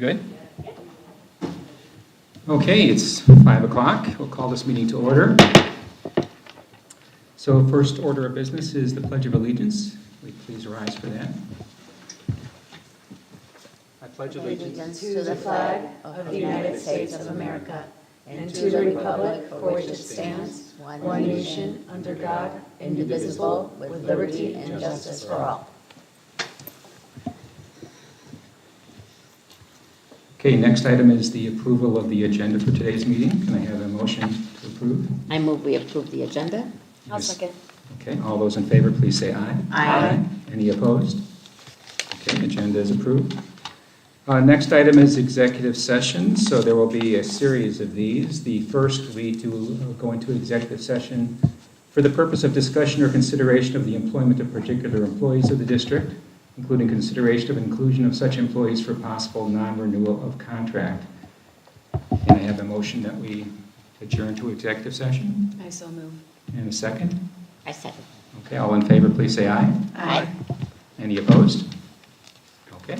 good? Okay, it's 5 o'clock. We'll call this meeting to order. So first order of business is the Pledge of Allegiance. Will you please rise for that? I pledge allegiance to the flag of the United States of America and to the republic for which it stands, one nation, under God, indivisible, with liberty and justice for all. Okay, next item is the approval of the agenda for today's meeting. Can I have a motion to approve? I move we approve the agenda. I'll second. Okay, all those in favor, please say aye. Aye. Any opposed? Okay, agenda is approved. Next item is executive session. So there will be a series of these. The first will be to go into executive session for the purpose of discussion or consideration of the employment of particular employees of the district, including consideration of inclusion of such employees for possible non-renewal of contract. Can I have a motion that we adjourn to executive session? I so move. And a second? I second. Okay, all in favor, please say aye. Aye. Any opposed? Okay.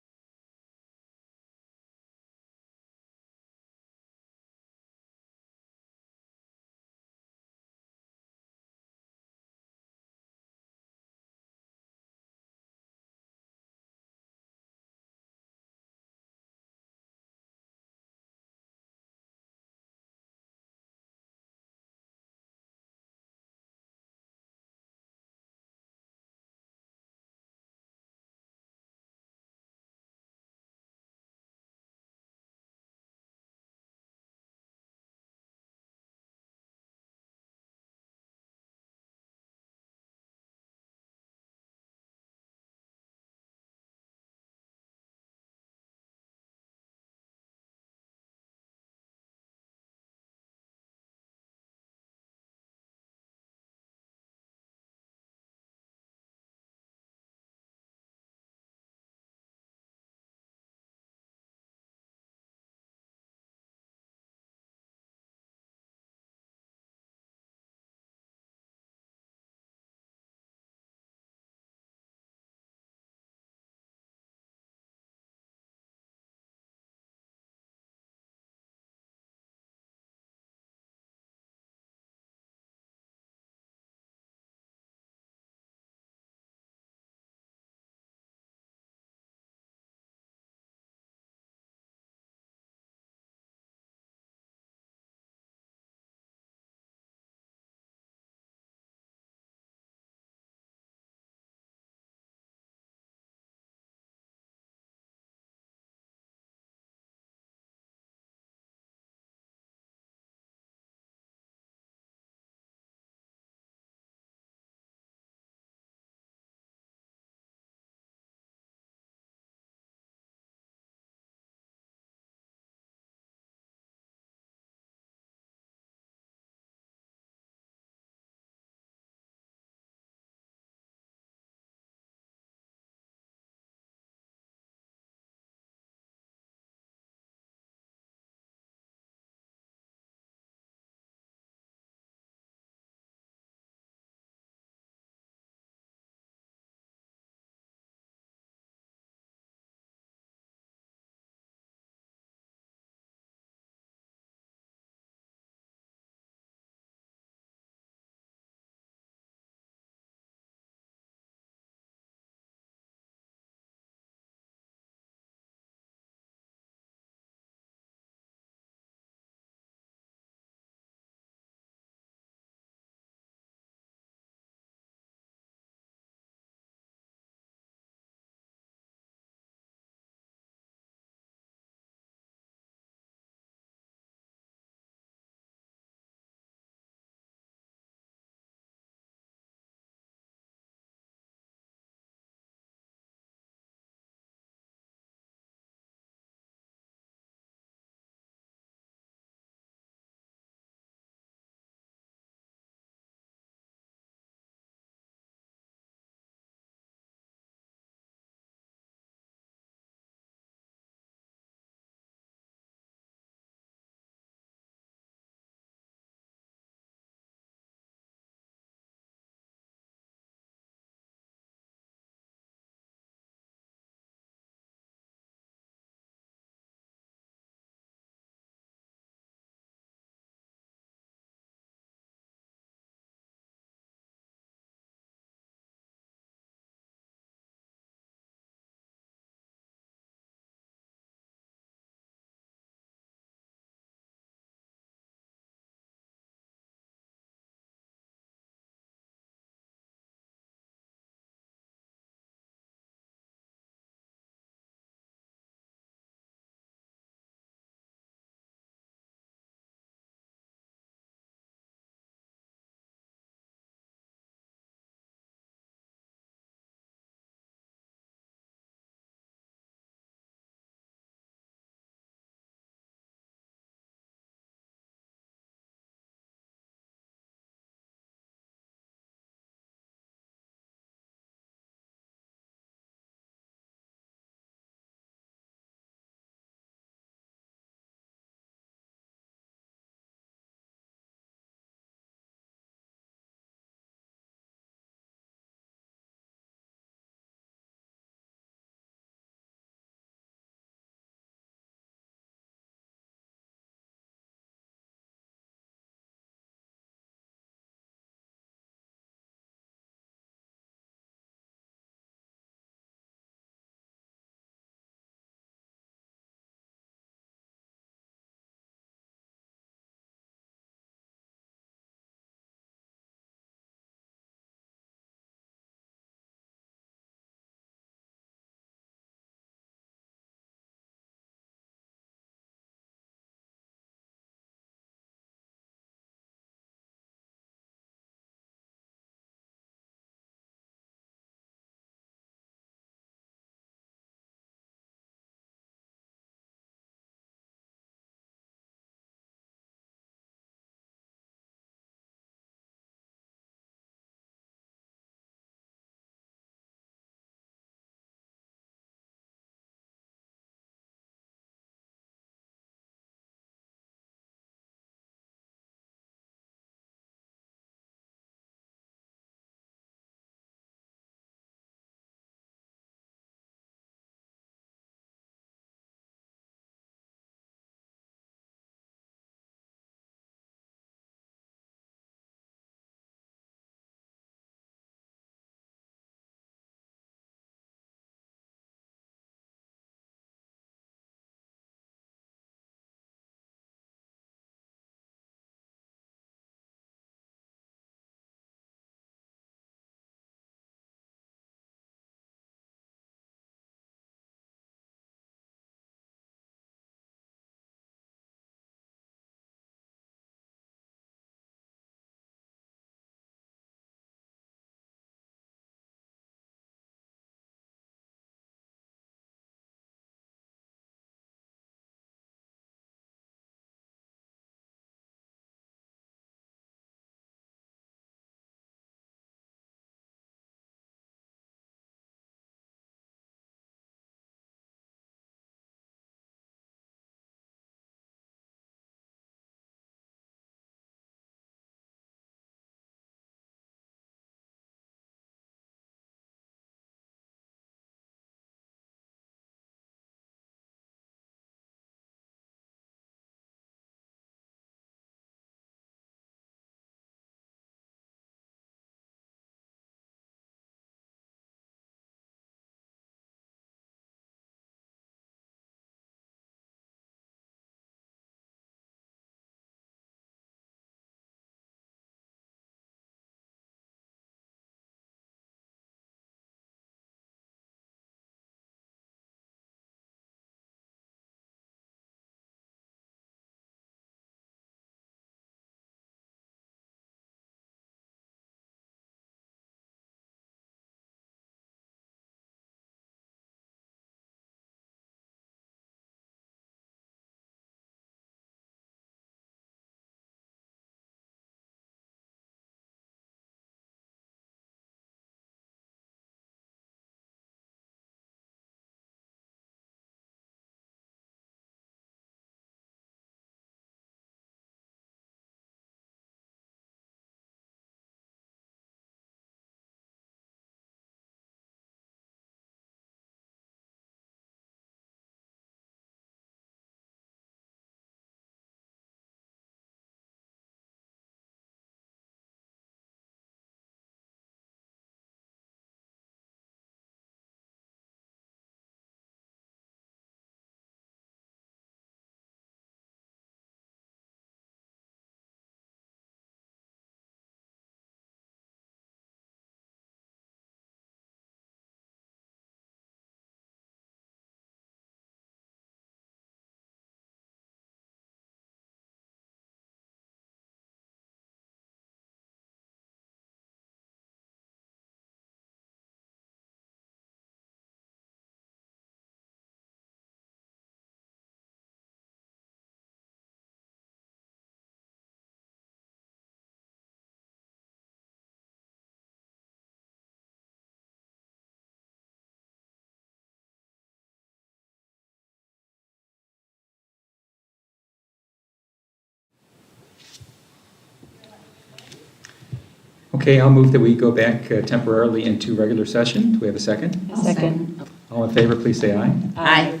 Okay, I'll move that we go back temporarily into regular session. Do we have a second? Second. All in favor, please say aye. Aye.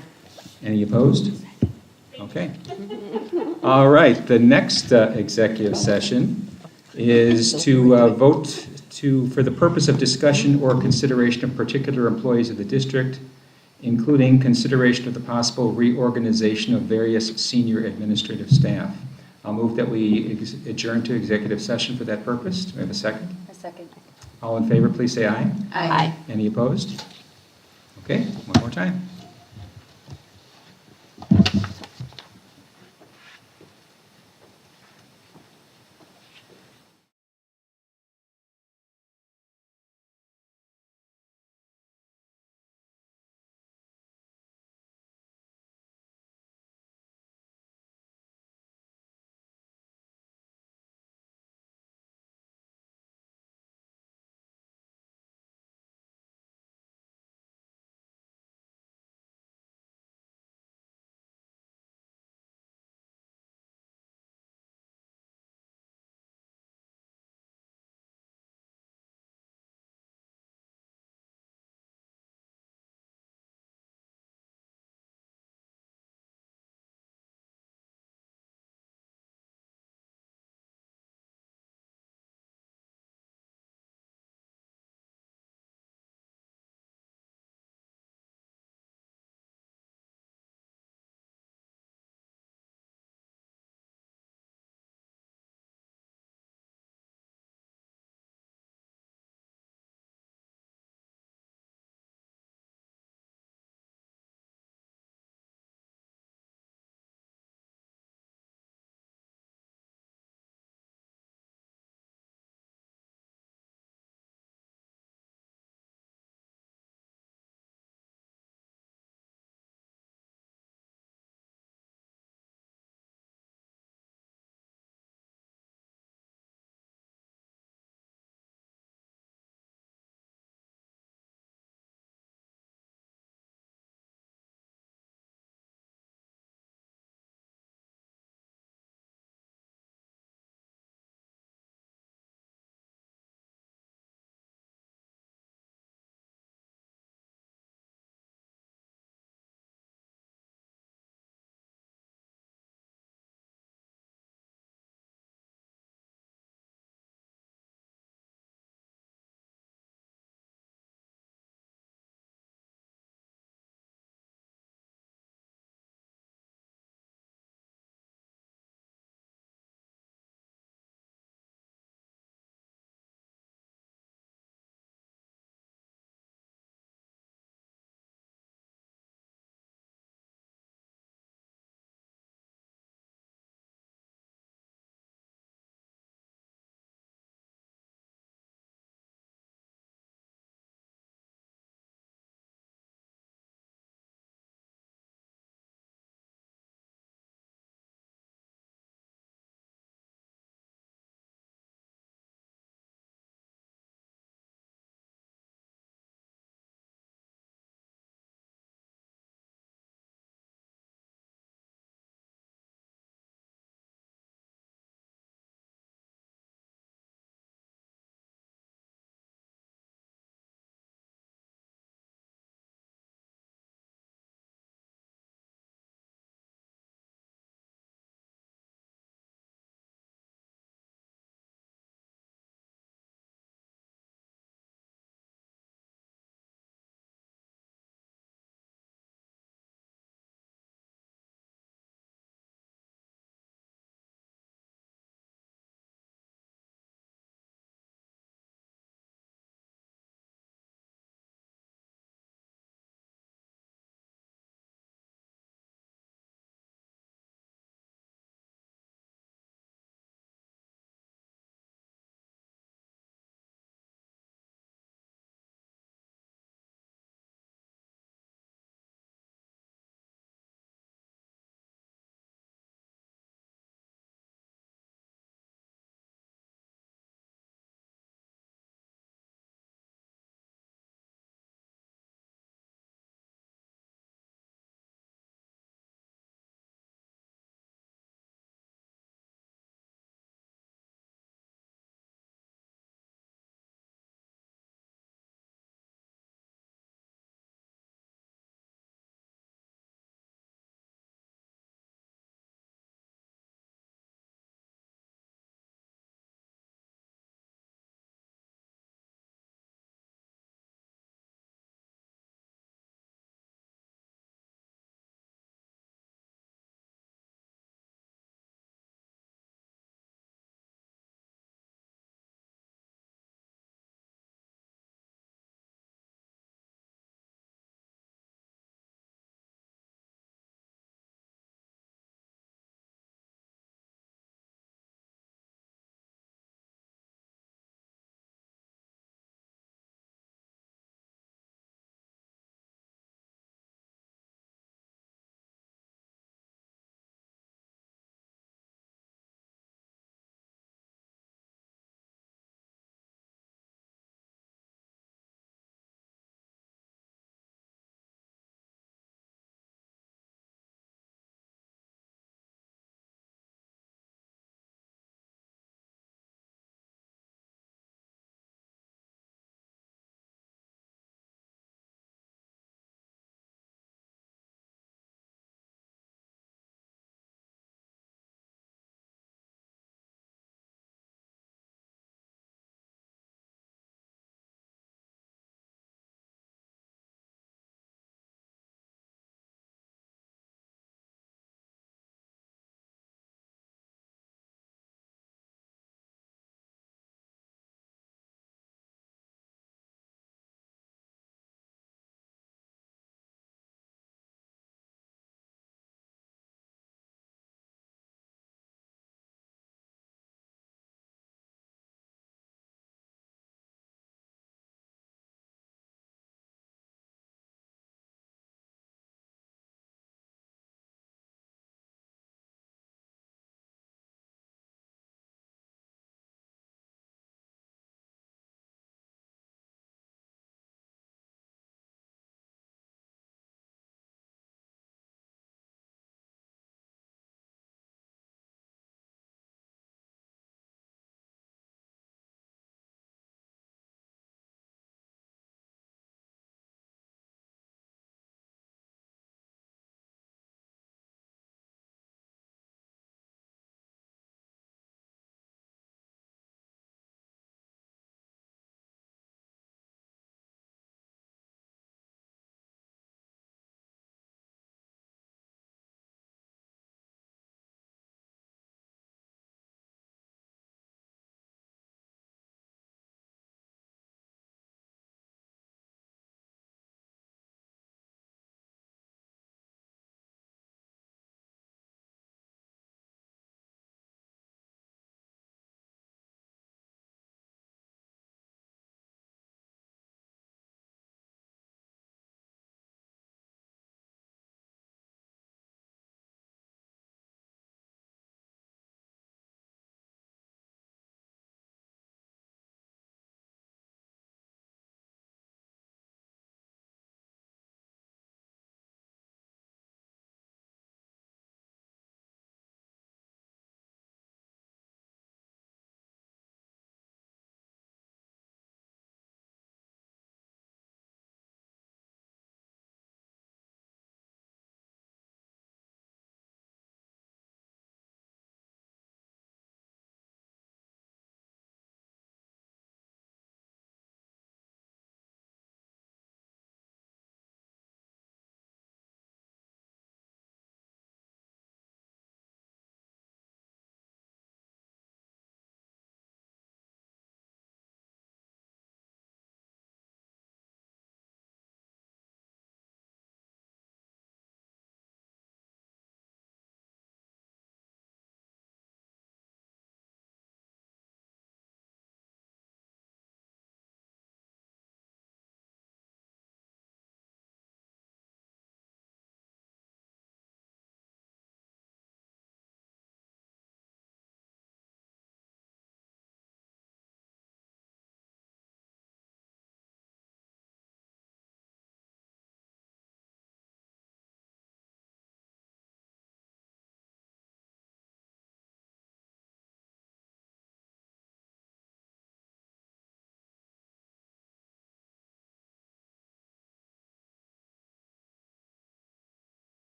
Any opposed? Okay. All right, the next executive session is to vote for the purpose of discussion or consideration of particular employees of the district, including consideration of the possible reorganization of various senior administrative staff. I'll move that we adjourn to executive session for that purpose. Do we have a second? A second. All in favor, please say aye. Aye. Any opposed? Okay, one more time.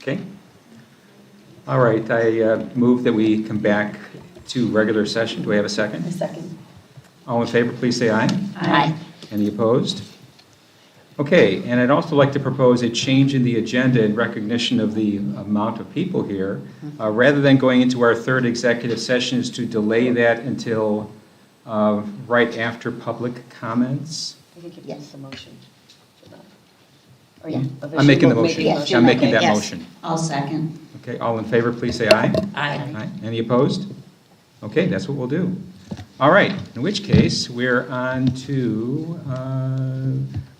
Okay. All right, I move that we come back to regular session. Do I have a second? A second. All in favor, please say aye. Aye. Any opposed? Okay, and I'd also like to propose a change in the agenda in recognition of the amount of people here. Rather than going into our third executive session, is to delay that until right after public comments. I think you Yes. make the motion. for that. Or, yeah, I'm making the officially motion. Yes, I'm making okay, that yes. motion. I'll second. Okay, all in favor, please say aye. Aye. Aye. Any opposed? Okay, that's what we'll do. All right, in which case, we're on to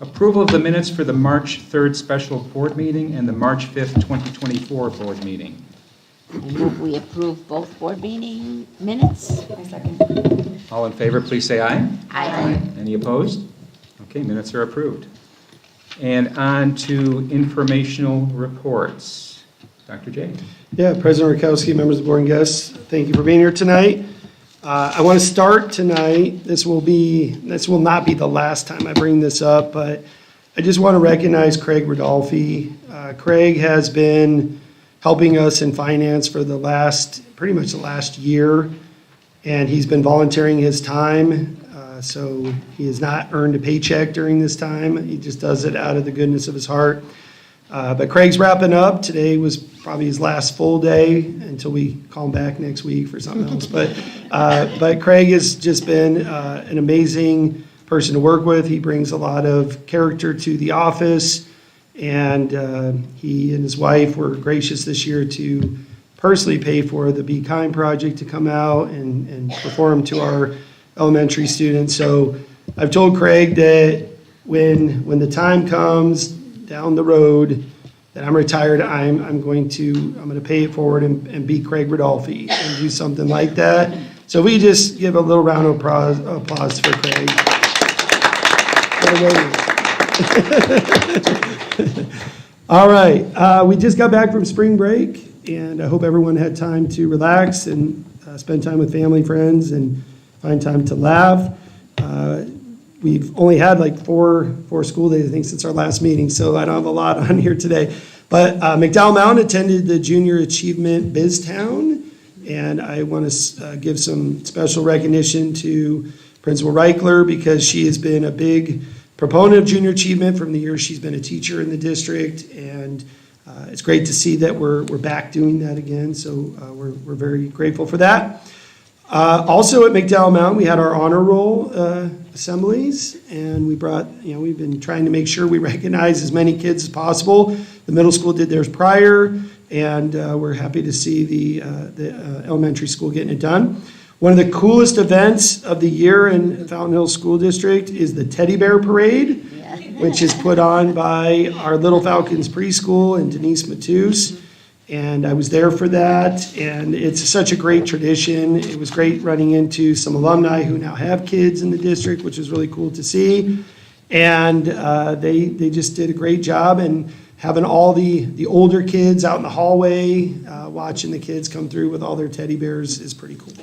approval of the minutes for the March 3rd special board meeting and the March 5th, 2024 board meeting. I move we approve both board meeting minutes. I second. All in favor, please say aye. Aye. Any opposed? Okay, minutes are approved. And on to informational reports. Dr. J. Yeah, President Rakowski, members of the board and guests, thank you for being here tonight. I want to start tonight, this will not be the last time I bring this up, but I just want to recognize Craig Rodolfi. Craig has been helping us in finance for pretty much the last year, and he's been volunteering his time, so he has not earned a paycheck during this time. He just does it out of the goodness of his heart. But Craig's wrapping up. Today was probably his last full day until we call him back next week for something else. But Craig has just been an amazing person to work with. He brings a lot of character to the office, and he and his wife were gracious this year to personally pay for the Be Kind project to come out and perform to our elementary students. So I've told Craig that when the time comes down the road that I'm retired, I'm going to pay it forward and be Craig Rodolfi and do something like that. So we just give a little round of applause for Craig. All right, we just got back from spring break, and I hope everyone had time to relax and spend time with family, friends, and find time to laugh. We've only had like four school days, I think, since our last meeting, so I don't have a lot on here today. But McDowell Mountain attended the Junior Achievement BizTown, and I want to give some special recognition to Principal Reichler because she has been a big proponent of junior achievement from the year she's been a teacher in the district, and it's great to see that we're back doing that again, so we're very grateful for that. Also at McDowell Mountain, we had our honor roll assemblies, and we've been trying to make sure we recognize as many kids as possible. The middle school did theirs prior, and we're happy to see the elementary school getting it done. One of the coolest events of the year in Fountain Hills School District is the Teddy Bear Parade, which is put on by our Little Falcons Preschool and Denise Matus. And I was there for that, and it's such a great tradition. It was great running into some alumni who now have kids in the district, which was really cool to see. And they just did a great job, and having all the older kids out in the hallway, watching the kids come through with all their teddy bears is pretty cool.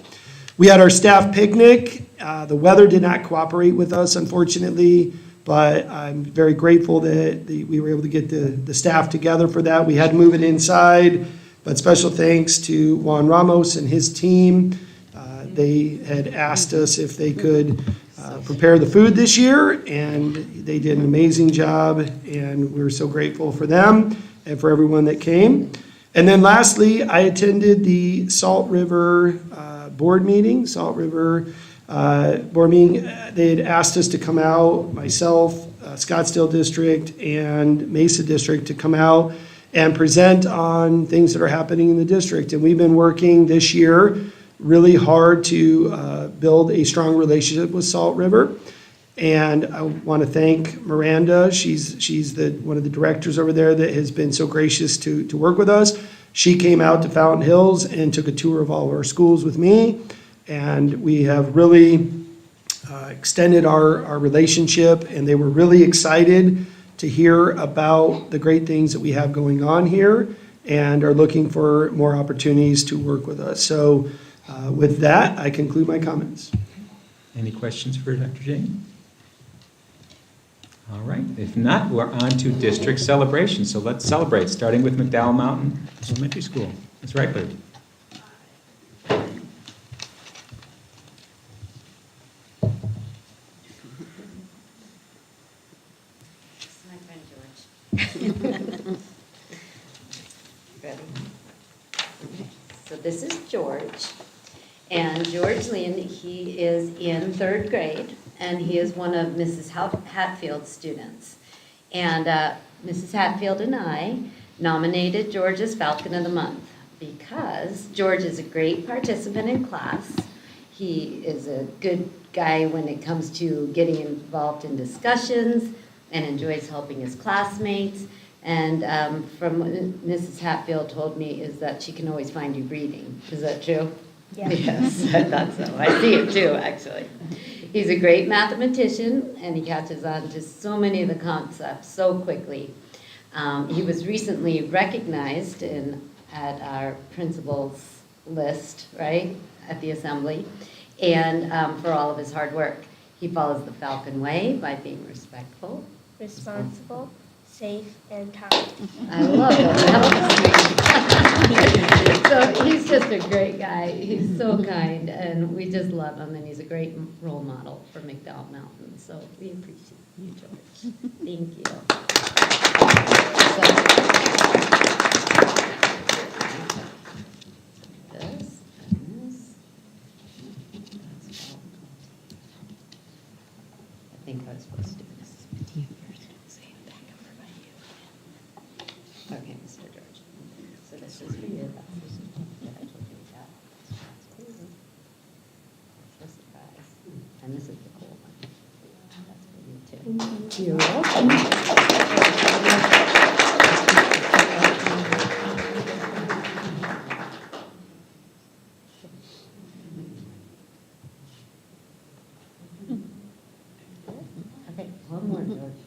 We had our staff picnic. The weather did not cooperate with us, unfortunately, but I'm very grateful that we were able to get the staff together for that. We had to move it inside, but special thanks to Juan Ramos and his team. They had asked us if they could prepare the food this year, and they did an amazing job, and we're so grateful for them and for everyone that came. And then lastly, I attended the Salt River board meeting. Salt River board meeting, they had asked us to come out, myself, Scottsdale District, and Mesa District, to come out and present on things that are happening in the district. And we've been working this year really hard to build a strong relationship with Salt River. And I want to thank Miranda. She's one of the directors over there that has been so gracious to work with us. She came out to Fountain Hills and took a tour of all of our schools with me. And we have really extended our relationship, and they were really excited to hear about the great things that we have going on here and are looking for more opportunities to work with us. So with that, I conclude my comments. Any questions for Dr. Jane? All right, if not, we're on to district celebration. So let's celebrate, starting with McDowell Mountain Elementary School. Ms. Reichler. This is my friend George. Ready? So this is George. And George Lynn, he is in 3rd grade, and he is one of Mrs. Hatfield's students. And Mrs. Hatfield and I nominated George as Falcon of the Month because George is a great participant in class. He is a good guy when it comes to getting involved in discussions and enjoys helping his classmates. And from what Mrs. Hatfield told me is that she can always find you reading. Is that true? Yeah. Yes, I thought so. I see it too, actually. He's a great mathematician, and he catches on to so many of the concepts so quickly. He was recently recognized at our principal's list, right, at the assembly, and for all of his hard work. He follows the Falcon Way by being respectful, Responsible, safe, and kind. I love it. So he's just a great guy. He's so kind, and we just love him, and he's a great role model for McDowell Mountain. So we appreciate you, George. Thank you. This and this. That's all. I think I was supposed to do this. Okay, Mr. George. So this is for you. That's I told you that. That's for you. That's a surprise. And this is the cool one. That's for you too. You're welcome. Okay, one more, George.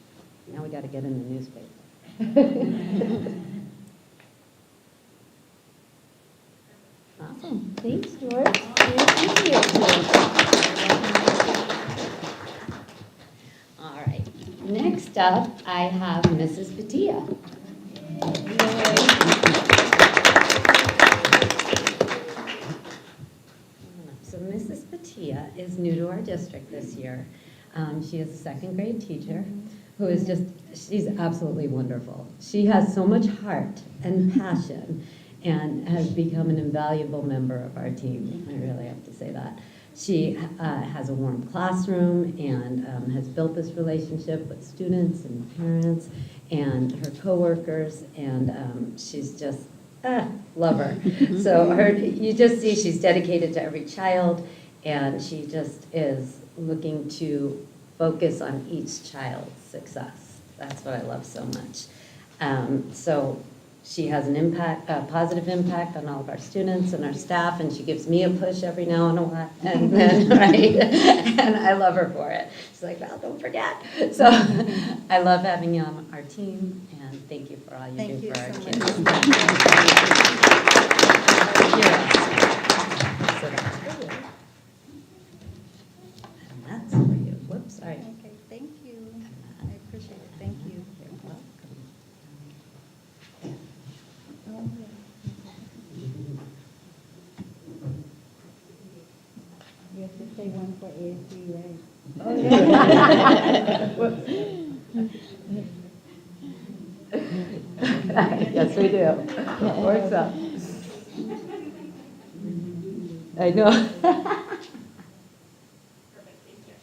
Now we got to get in the newspaper. Awesome. Thanks, George. Thank you. All right. Next up, I have Mrs. Padilla. So Mrs. Padilla is new to our district this year. She is a 2nd grade teacher who is she's absolutely wonderful. She has so much heart and passion and has become an invaluable member of our team. I really have to say that. She has a warm classroom and has built this relationship with students and parents and her coworkers, and she's just, love her. So you just see she's dedicated to every child, and she just is looking to focus on each child's success. That's what I love so much. So she has a positive impact on all of our students and our staff, and she gives me a push every now and a while, and then, right? And I love her for it. She's like, well, don't forget. So I love having you on our team, and thank you for all you do for our kids. So that's for you. And that's for you. Whoops, sorry. Okay, thank you. I appreciate it. Thank you. You're welcome. You have to say one for ASB, right? Oh, yeah. Yes, we do. Works out. I know.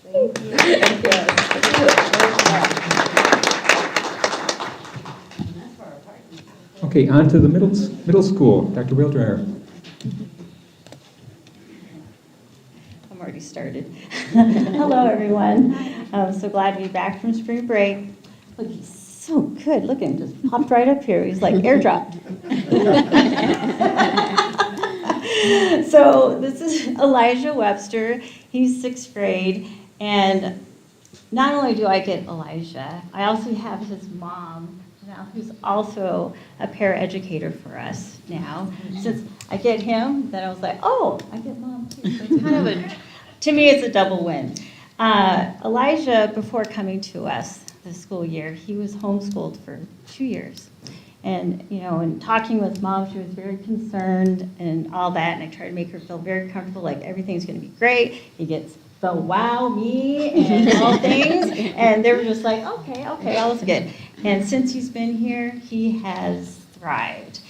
Thank you. Thank you. Okay, on to the middle school. Dr. Wheeldreher. I'm already started. Hello, everyone. I'm so glad to be back from spring break. Look, he's so good. Look at him, just popped right up here. He's like airdropped. So this is Elijah Webster. He's 6th grade. And not only do I get Elijah, I also have his mom, who's also a paraeducator for us now. Since I get him, then I was like, oh, I get mom too. So it's kind of to me, it's a double win. Elijah, before coming to us, the school year. He was homeschooled for 2 years. And, in talking with mom, she was very concerned and all that, and I tried to make her feel very comfortable, like everything's going to be great. He gets the wow me and all things, and they were just like, okay, all's good. And since he's been here, he has thrived.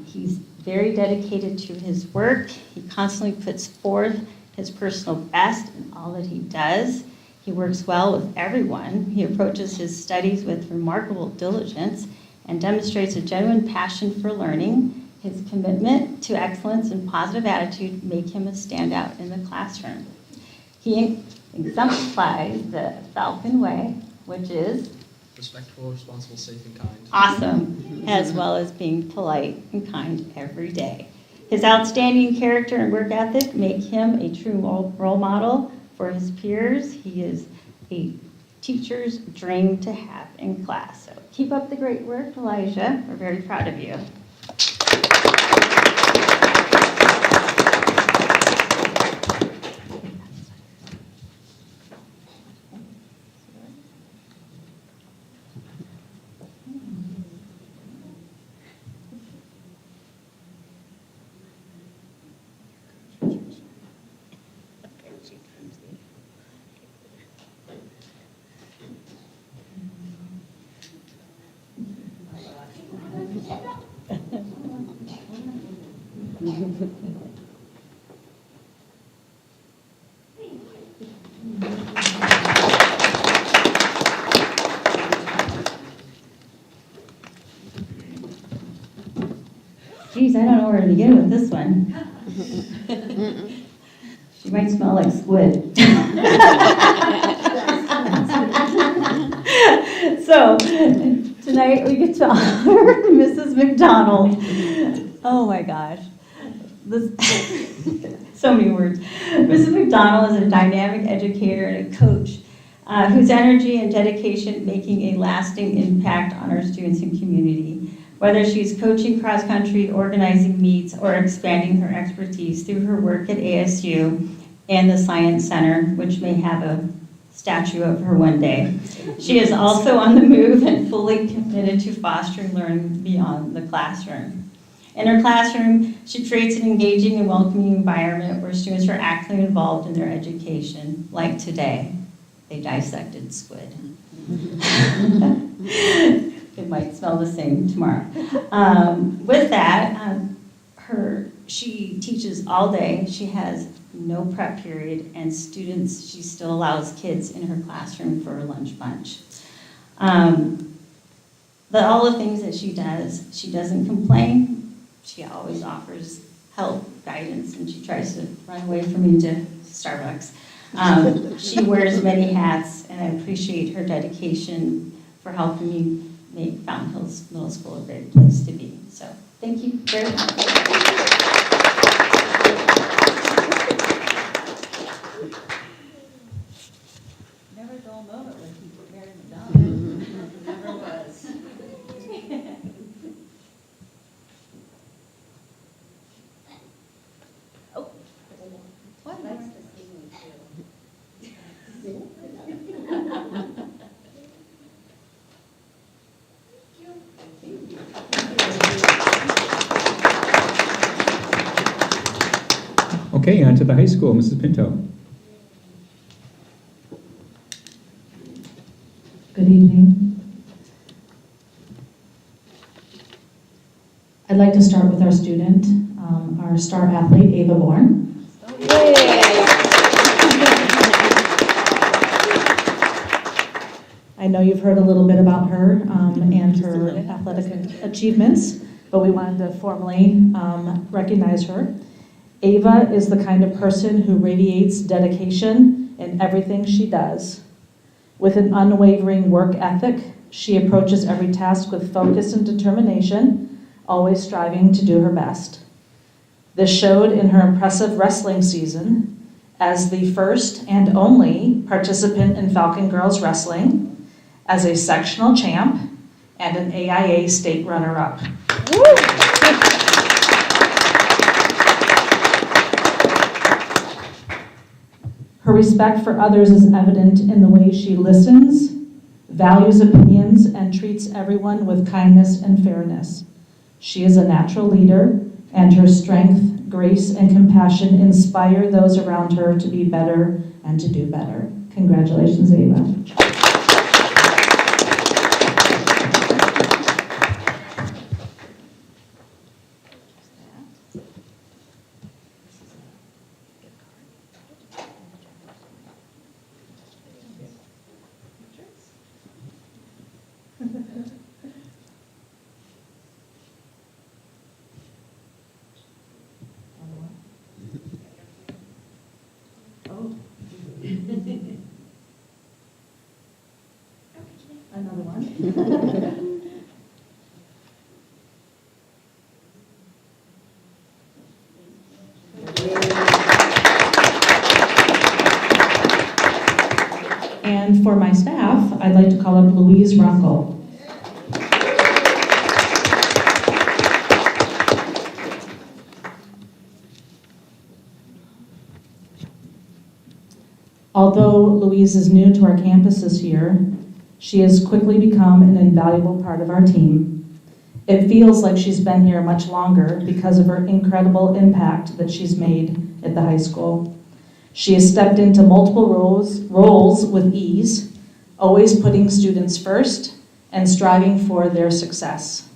He's very dedicated to his work. He constantly puts forth his personal best in all that he does. He works well with everyone. He approaches his studies with remarkable diligence and demonstrates a genuine passion for learning. His commitment to excellence and positive attitude make him a standout in the classroom. He exemplifies the Falcon Way, which is respectful, responsible, safe, and kind. awesome, as well as being polite and kind every day. His outstanding character and work ethic make him a true role model for his peers. He is a teacher's dream to have in class. So keep up the great work, Elijah. We're very proud of you. Geez, I don't know where to begin with this one. She might smell like squid. So, tonight we get to honor Mrs. McDonald. Oh my gosh. So many words. Mrs. McDonald is a dynamic educator and a coach whose energy and dedication making a lasting impact on our students and community. Whether she's coaching cross-country, organizing meets, or expanding her expertise through her work at ASU and the Science Center, which may have a statue of her one day. She is also on the move and fully committed to fostering learning beyond the classroom. In her classroom, she creates an engaging and welcoming environment where students are actively involved in their education, like today. They dissected squid. It might smell the same tomorrow. With that, she teaches all day. She has no prep period, and students, she still allows kids in her classroom for a lunch bunch. All the things that she doesn't complain. She always offers help, guidance, and she tries to run away from me to Starbucks. She wears many hats, and I appreciate her dedication for helping me make Fountain Hills Middle School a great place to be. So thank you very much. Never a dull moment when people are Mary McDonald. Never was. Oh, what? Nice to see you too. Okay, on to the high school, Mrs. Pinto. Good evening. I'd like to start with our student, our star athlete, Ava Bourne. I know you've heard a little bit about her and her athletic achievements, but we wanted to formally recognize her. Ava is the kind of person who radiates dedication in everything she does. With an unwavering work ethic, she approaches every task with focus and determination, always striving to do her best. This showed in her impressive wrestling season as the first and only participant in Falcon Girls Wrestling, as a sectional champ, and an AIA state runner-up. Her respect for others is evident in the way she listens, values opinions, and treats everyone with kindness and fairness. She is a natural leader, and her strength, grace, and compassion inspire those around her to be better and to do better. Congratulations, Ava. Another one. And for my staff, I'd like to call up Louise Runkle. Although Louise is new to our campus this year, she has quickly become an invaluable part of our team. It feels like she's been here much longer because of her incredible impact that she's made at the high school. She has stepped into multiple roles with ease, always putting students first and striving for their success.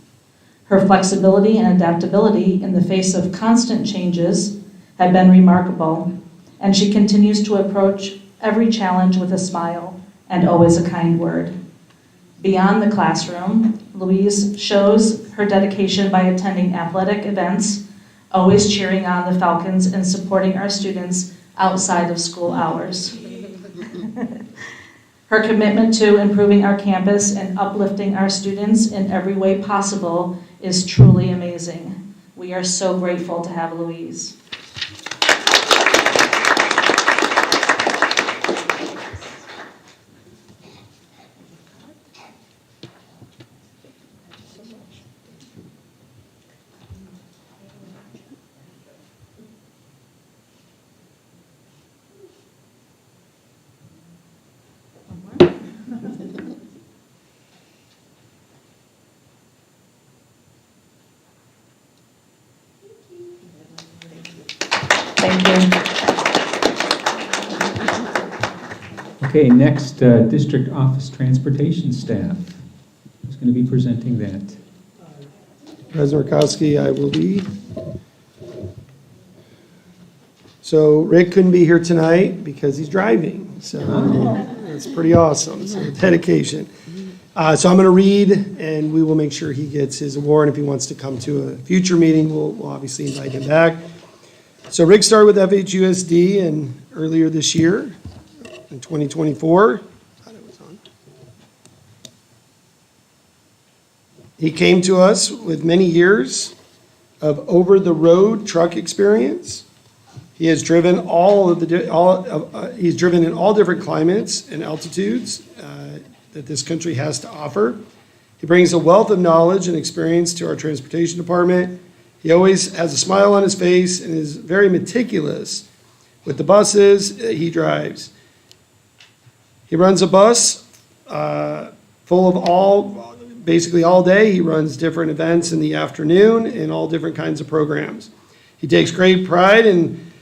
Her flexibility and adaptability in the face of constant changes have been remarkable, and she continues to approach every challenge with a smile and always a kind word. Beyond the classroom, Louise shows her dedication by attending athletic events, always cheering on the Falcons and supporting our students outside of school hours. Her commitment to improving our campus and uplifting our students in every way possible is truly amazing. We are so grateful to have Louise. Thank you. Okay, next, district office transportation staff. Who's going to be presenting that? President Rakowski, I will be. So Rick couldn't be here tonight because he's driving, so that's pretty awesome, so dedication. So I'm going to read, and we will make sure he gets his award. If he wants to come to a future meeting, we'll obviously invite him back. So Rick started with FHUSD and earlier this year, in 2024. He came to us with many years of over-the-road truck experience. He has driven he's driven in all different climates and altitudes that this country has to offer. He brings a wealth of knowledge and experience to our transportation department. He always has a smile on his face and is very meticulous with the buses he drives. He runs a bus full of basically all day. He runs different events in the afternoon and all different kinds of programs. He takes great pride in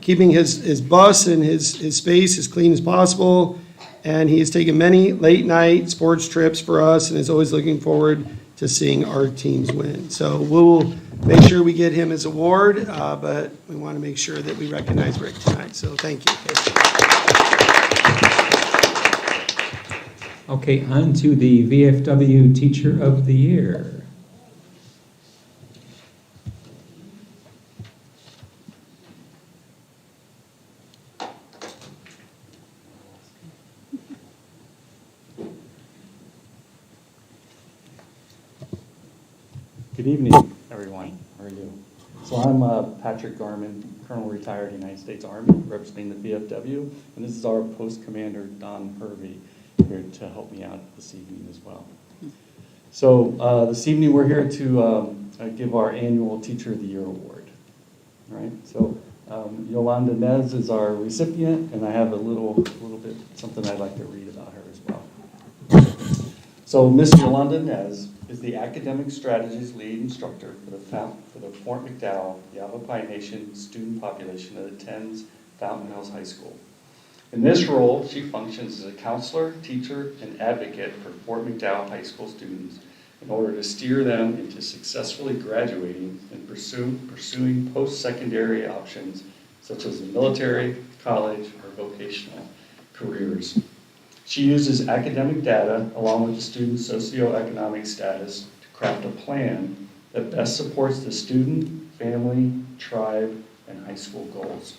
keeping his bus and his space as clean as possible. And he has taken many late night sports trips for us and is always looking forward to seeing our teams win. So we'll make sure we get him his award, but we want to make sure that we recognize Rick tonight. So thank you. Okay, on to the VFW Teacher of the Year. Good evening, everyone. How are you? So I'm Patrick Garman, Colonel retired United States Army, representing the VFW, and this is our post commander, Don Hervey, here to help me out this evening as well. So this evening we're here to give our annual Teacher of the Year award. All right. So Yolanda Nez is our recipient, and I have a little bit something I'd like to read about her as well. So Miss Yolanda Nez is the Academic Strategies Lead Instructor for the Fort McDowell Yavapai Nation student population that attends Fountain Hills High School. In this role, she functions as a counselor, teacher, and advocate for Fort McDowell High School students in order to steer them into successfully graduating and pursuing post-secondary options such as the military, college, or vocational careers. She uses academic data along with the student's socioeconomic status to craft a plan that best supports the student, family, tribe, and high school goals.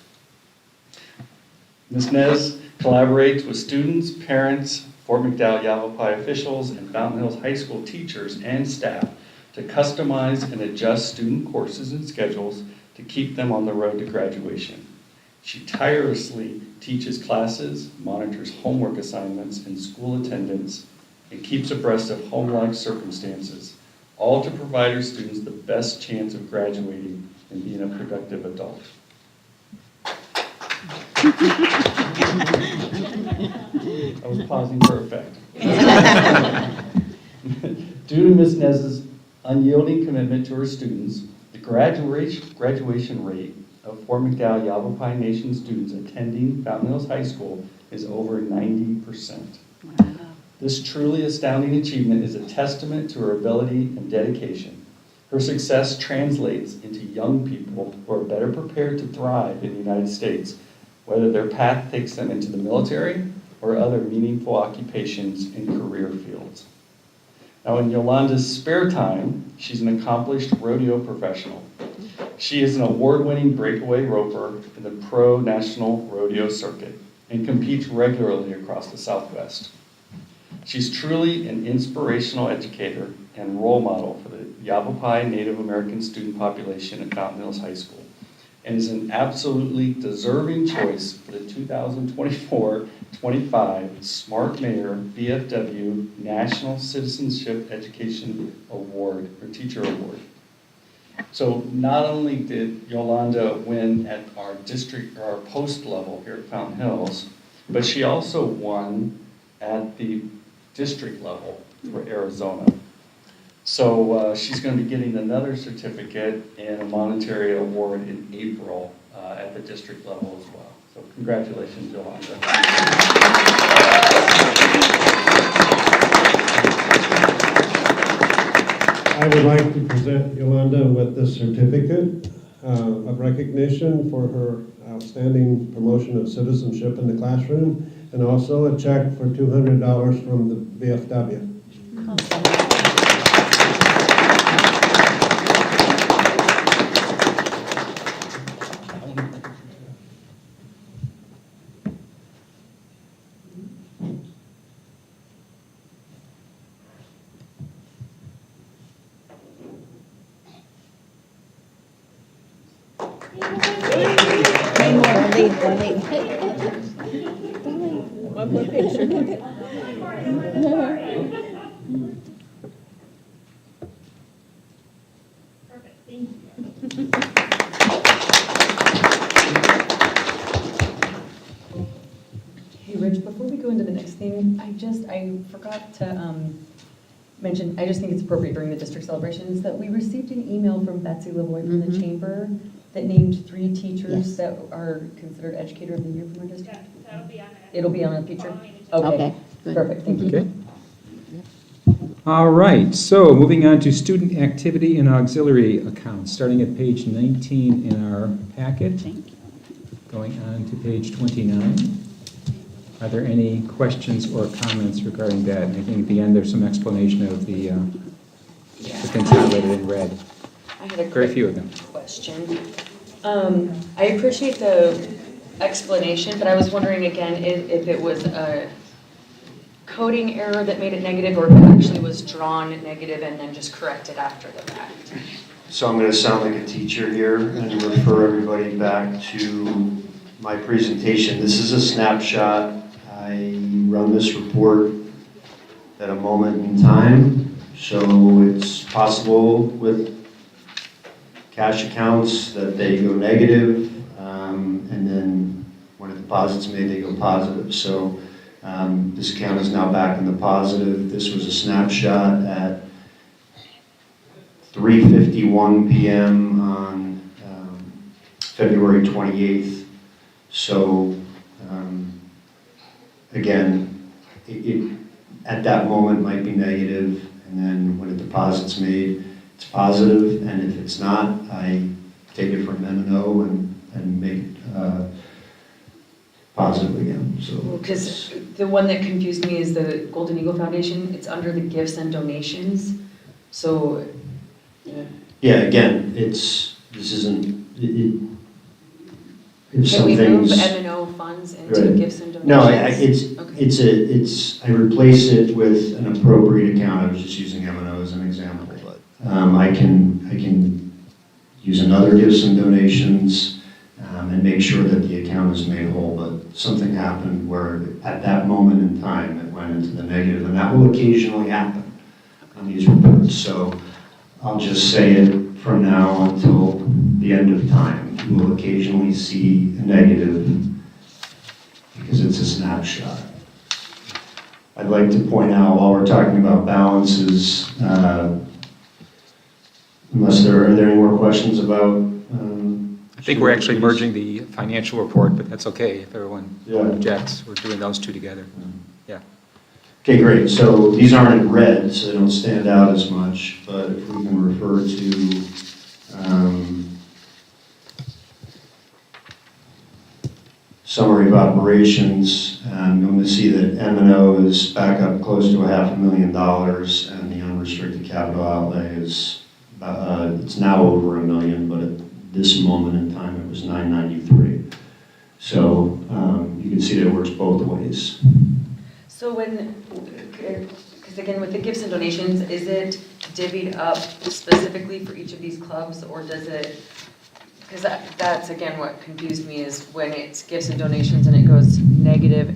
Ms. Nez collaborates with students, parents, Fort McDowell Yavapai officials, and Fountain Hills High School teachers and staff to customize and adjust student courses and schedules to keep them on the road to graduation. She tirelessly teaches classes, monitors homework assignments and school attendance, and keeps abreast of home life circumstances, all to provide her students the best chance of graduating and being a productive adult. I was pausing for effect. Due to Ms. Nez's unyielding commitment to her students, the graduation rate of Fort McDowell Yavapai Nation students attending Fountain Hills High School is over 90%. Wow. This truly astounding achievement is a testament to her ability and dedication. Her success translates into young people who are better prepared to thrive in the United States, whether their path takes them into the military or other meaningful occupations and career fields. Now, in Yolanda's spare time, she's an accomplished rodeo professional. She is an award-winning breakaway roper in the pro national rodeo circuit and competes regularly across the Southwest. She's truly an inspirational educator and role model for the Yavapai Native American student population at Fountain Hills High School, and is an absolutely deserving choice for the 2024-25 Smart Mayor VFW National Citizenship Education Award, or Teacher Award. So not only did Yolanda win at our district, or our post level here at Fountain Hills, but she also won at the district level for Arizona. So she's going to be getting another certificate and a monetary award in April at the district level as well. So congratulations, Yolanda. I would like to present Yolanda with this certificate of recognition for her outstanding promotion of citizenship in the classroom, and also a check for $200 from the VFW. One more picture. Perfect, thank you. Hey, Rich, before we go into the next thing, I forgot to mention, I just think it's appropriate during the district celebrations, that we received an email from Betsy Lavoy from the chamber that named 3 teachers that are considered Educator of the Year from our district. Yeah, that'll be on it. It'll be on a future? Okay, Okay, good. perfect, thank you. Okay. All right, so moving on to student activity and auxiliary accounts, starting at page 19 in our packet, Thank you. going on to page 29. Are there any questions or comments regarding that? And I think at the end there's some explanation of the things highlighted in red. I had a Very quick few of them. question. I appreciate the explanation, but I was wondering again if it was a coding error that made it negative, or if it actually was drawn negative and then just corrected after the fact. So I'm going to sound like a teacher here and refer everybody back to my presentation. This is a snapshot. I run this report at a moment in time, so it's possible with cash accounts that they go negative, and then when a deposit's made, they go positive. So This account is now back in the positive. This was a snapshot at 3:51 p.m. on February 28th. So again, it at that moment might be negative, and then when a deposit's made, it's positive, and if it's not, I take it from M&O and make it positive again. So Because the one that confused me is the Golden Eagle Foundation. It's under the gifts and donations. So, yeah, again, this isn't, if can some we move things. M&O funds into Right. gifts and donations? No, Okay. I replace it with an appropriate account. I was just using M&O as an example, but I can use another gifts and donations and make sure that the account is made whole. But something happened where at that moment in time it went into the negative, and that will occasionally happen on these reports. So I'll just say it from now until the end of time. You will occasionally see a negative because it's a snapshot. I'd like to point out, while we're talking about balances, unless are there any more questions about? I think we're actually merging the financial report, but that's okay if everyone Yeah. objects. We're doing those two together. Yeah. Okay, great. So these aren't in red, so they don't stand out as much, but if we can refer to summary of operations, you're going to see that M&O is back up close to $500,000, and the unrestricted capital outlay is, it's now over $1 million, but at this moment in time it was $993. So you can see that it works both ways. So because again, with the gifts and donations, is it divvied up specifically for each of these clubs, or does it, because that's again what confused me, is when it's gifts and donations and it goes negative,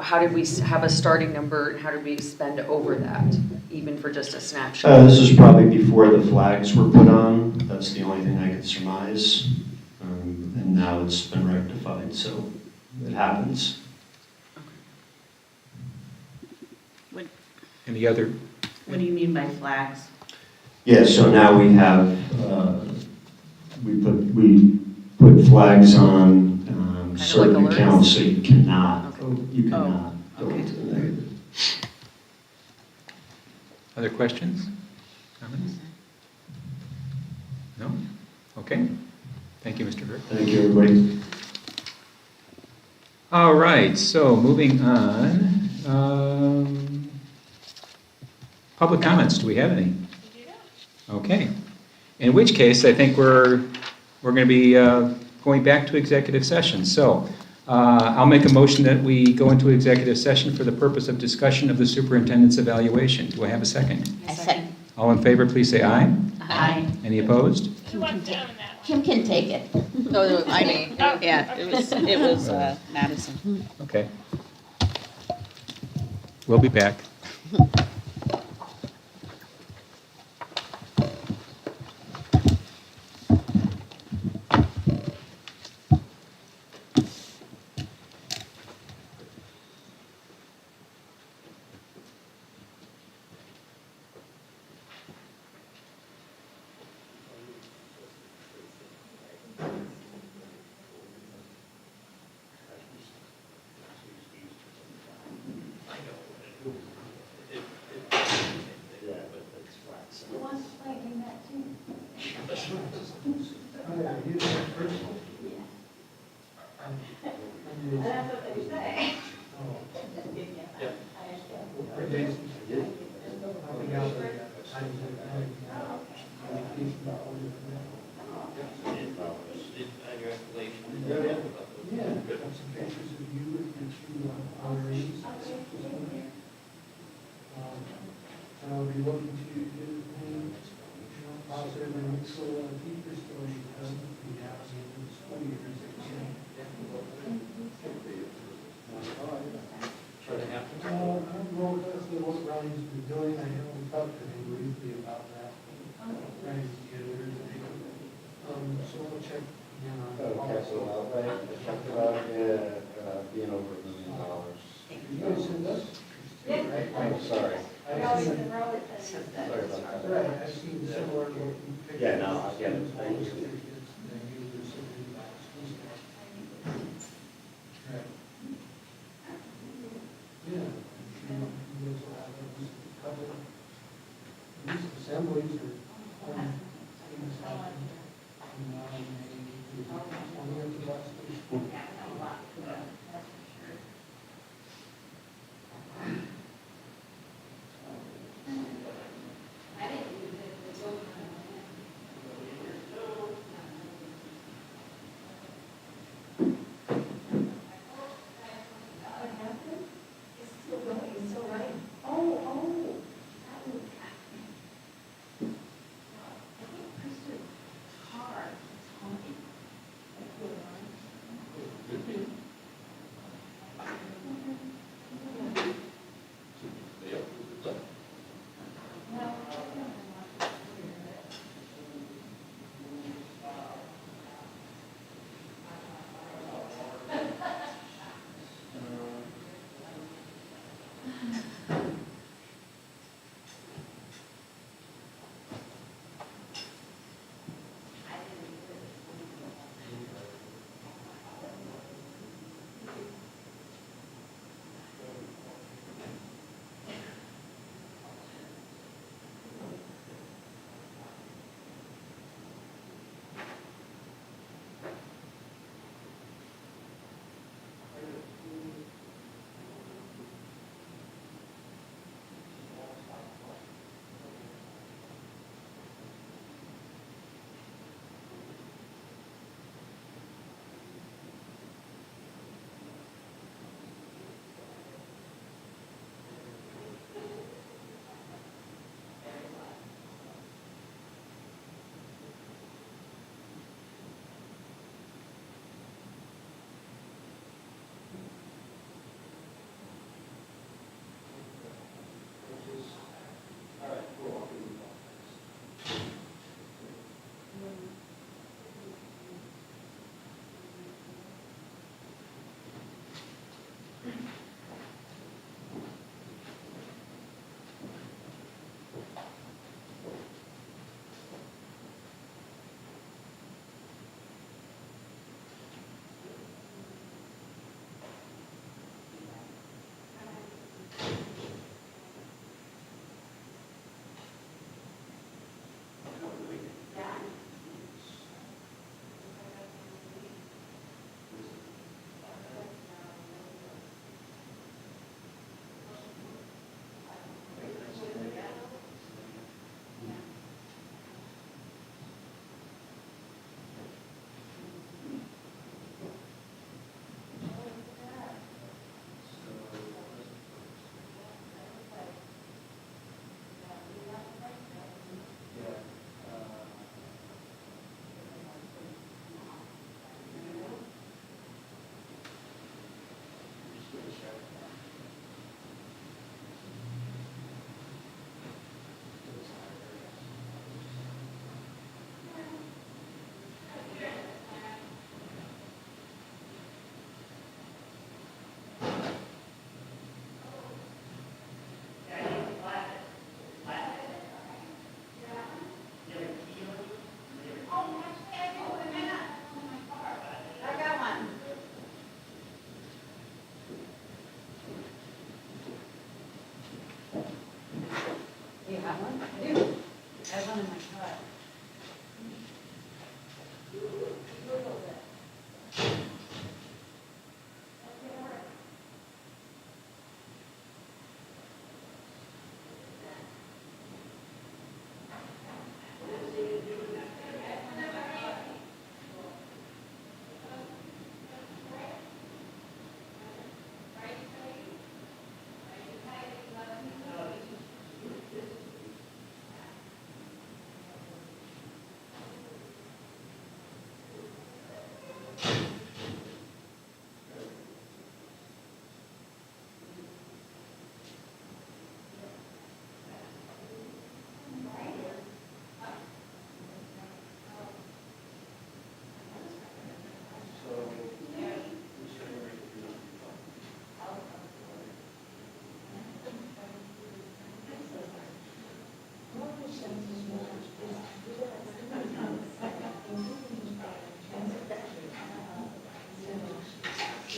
how did we have a starting number and how did we spend over that, even for just a snapshot? This is probably before the flags were put on. That's the only thing I could surmise. And now it's been rectified, so it happens. Any other? What do you mean by flags? Yeah, so now we have, we put flags on certain like alerts? accounts, so you cannot, Okay. go into the negative. Other questions? Comments? No? Okay. Thank you, Mr. Hurd. Thank you, everybody. All right, so moving on. Public comments, do we have any? Okay. In which case, I think we're going to be going back to executive session. So I'll make a motion that we go into executive session for the purpose of discussion of the superintendent's evaluation. Do I have a second? I second. All in favor, please say aye. Aye. Any opposed? Who wants to own that one? Kim can take it. No, I mean, yeah, it was Madison. Okay. We'll be back. I'll be looking to get positive and excellent teacher story done between now and the end of the school year. Well, that's what Ryan's been doing. I haven't talked to him briefly about that. Ryan's together. So we'll check again on. Okay, so I'll talk about being over $1 million. You guys send us? I'm sorry. Sorry about that. I've seen similar. Yeah, no, I get it. Thank you. Yeah. These assemblies are.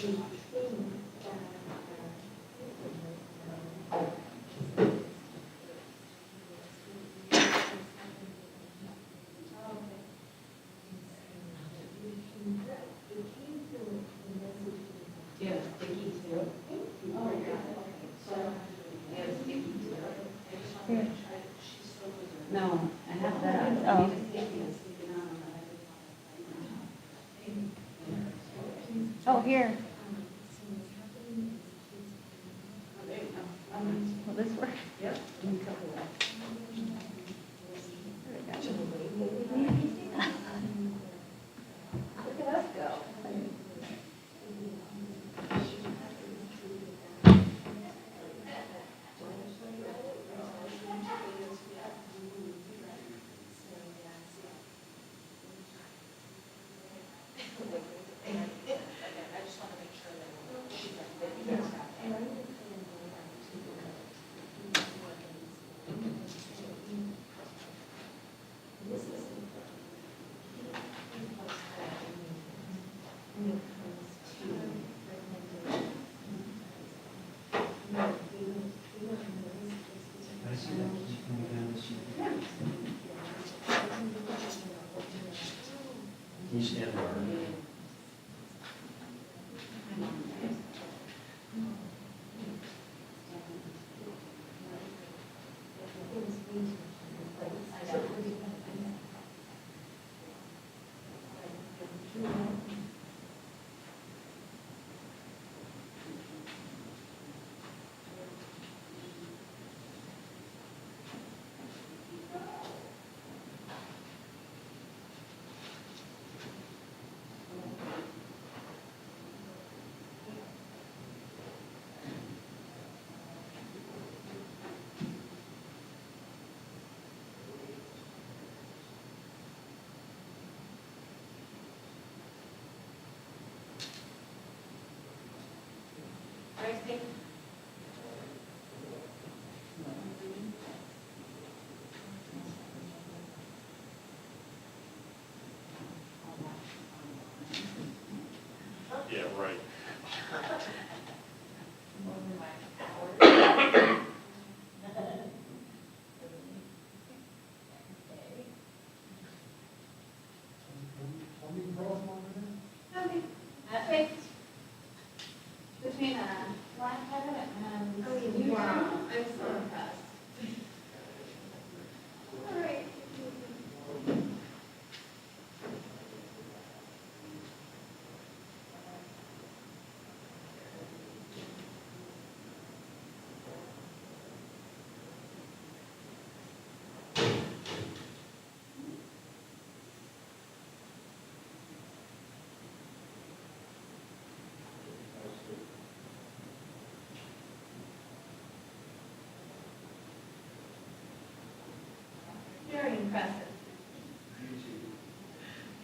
No, I have that. Oh. Oh, here. Will this work? Yep. Look at us go. Yeah, right. Between line cutter and Wow, I'm so impressed. All right. Very impressive.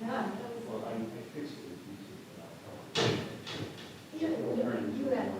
Yeah, that was. You had.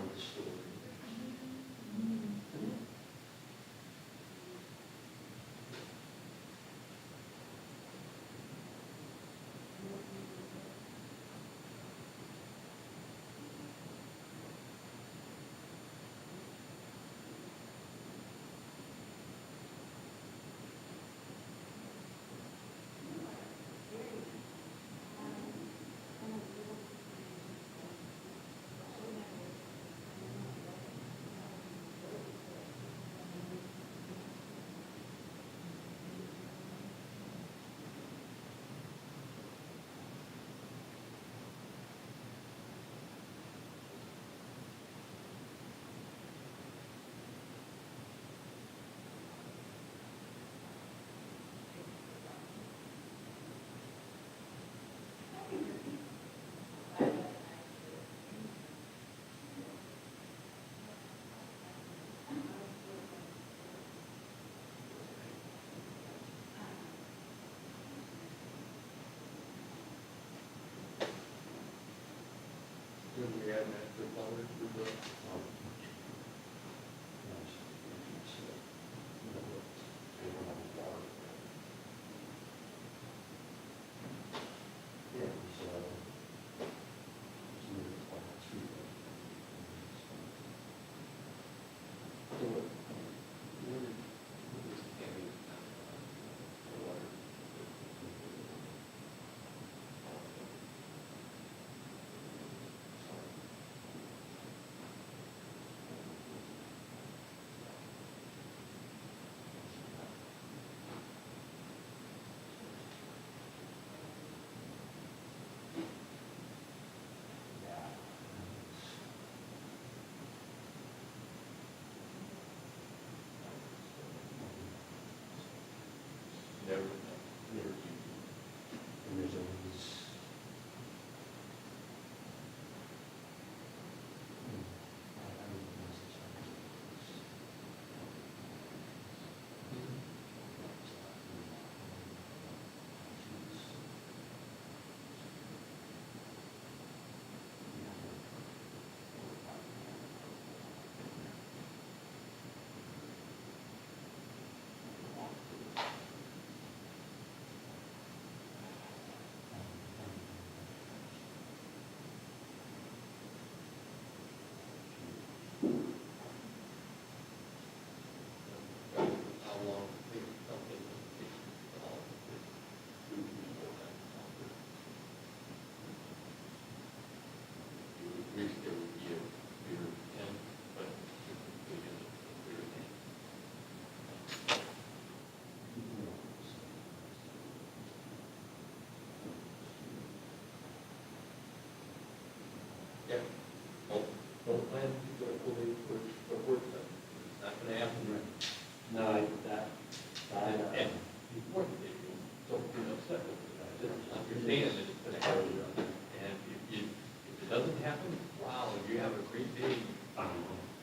understand that it's gonna happen. And if it doesn't happen, wow, you have a great day.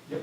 Yep.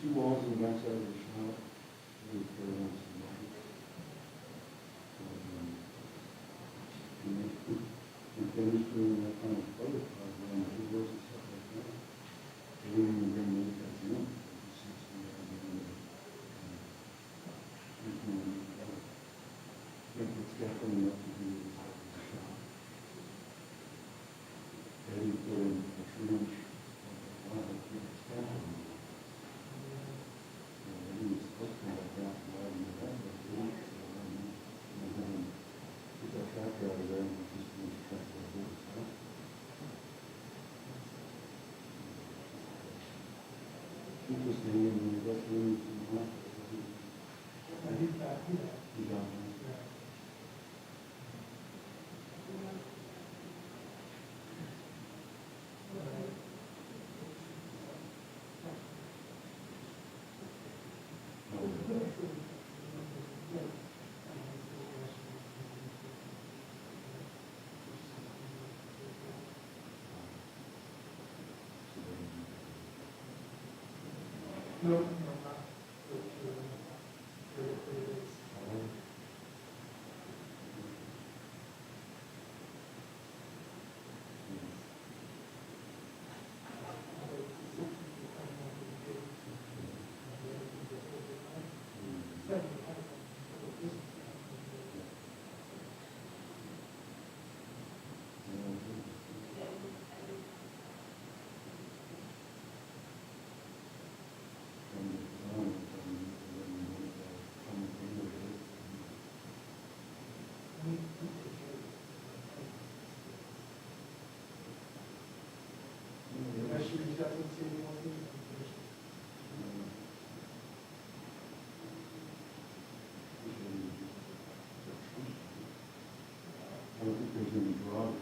Two walls on the backside of the shop. We put on some lights. We finished doing that kind of photo program, two doors and stuff like that. We didn't even bring those guys in. It's definitely up to do with the shop. Eddie put in a trench. Interesting, when you go through No. I don't think there's any draw.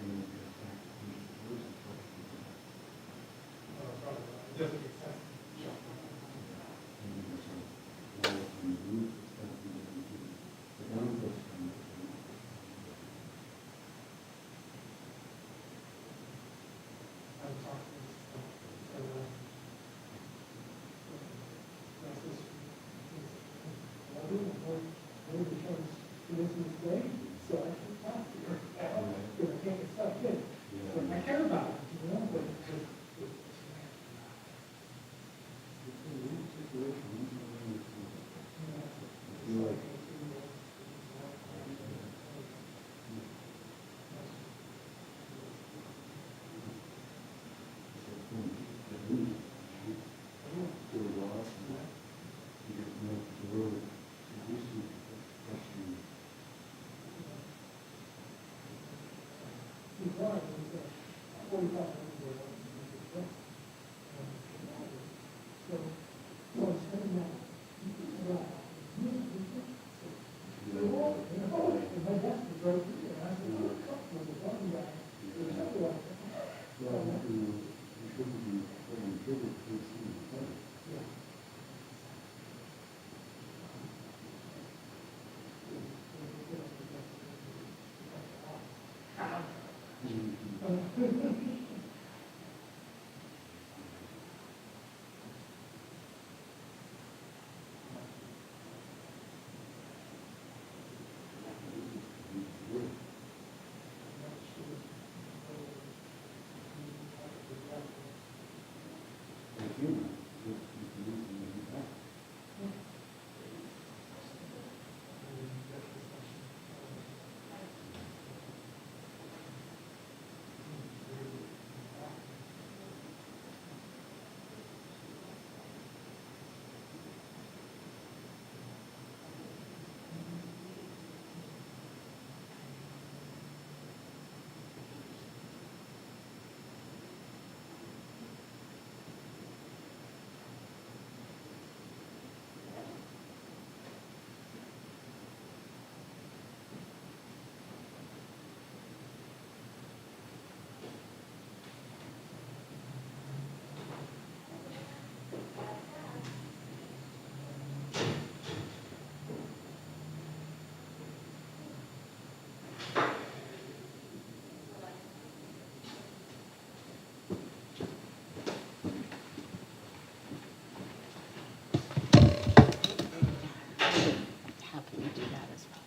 you do that as well.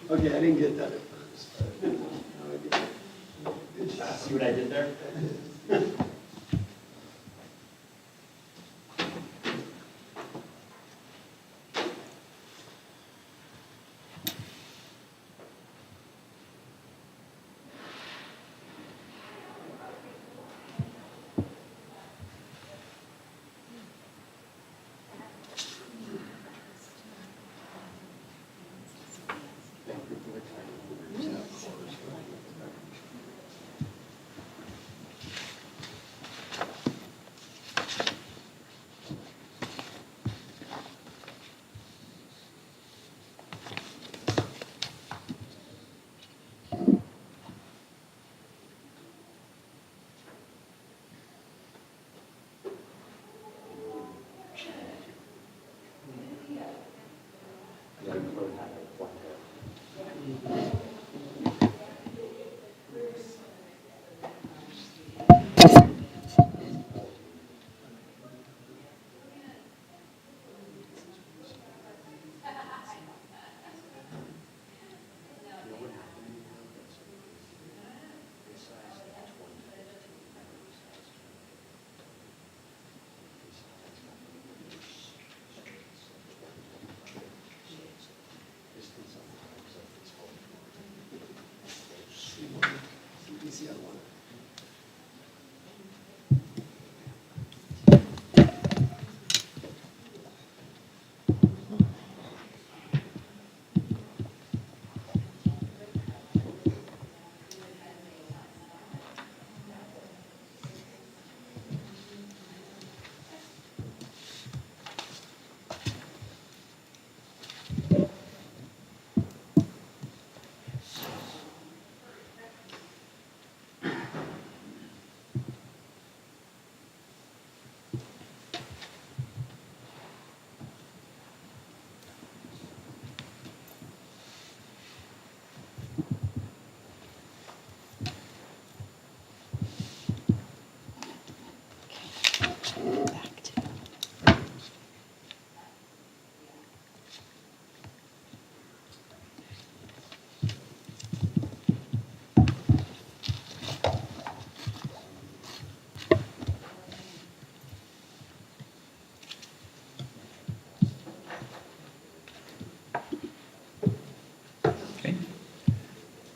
Okay, I didn't get that. See what I did there?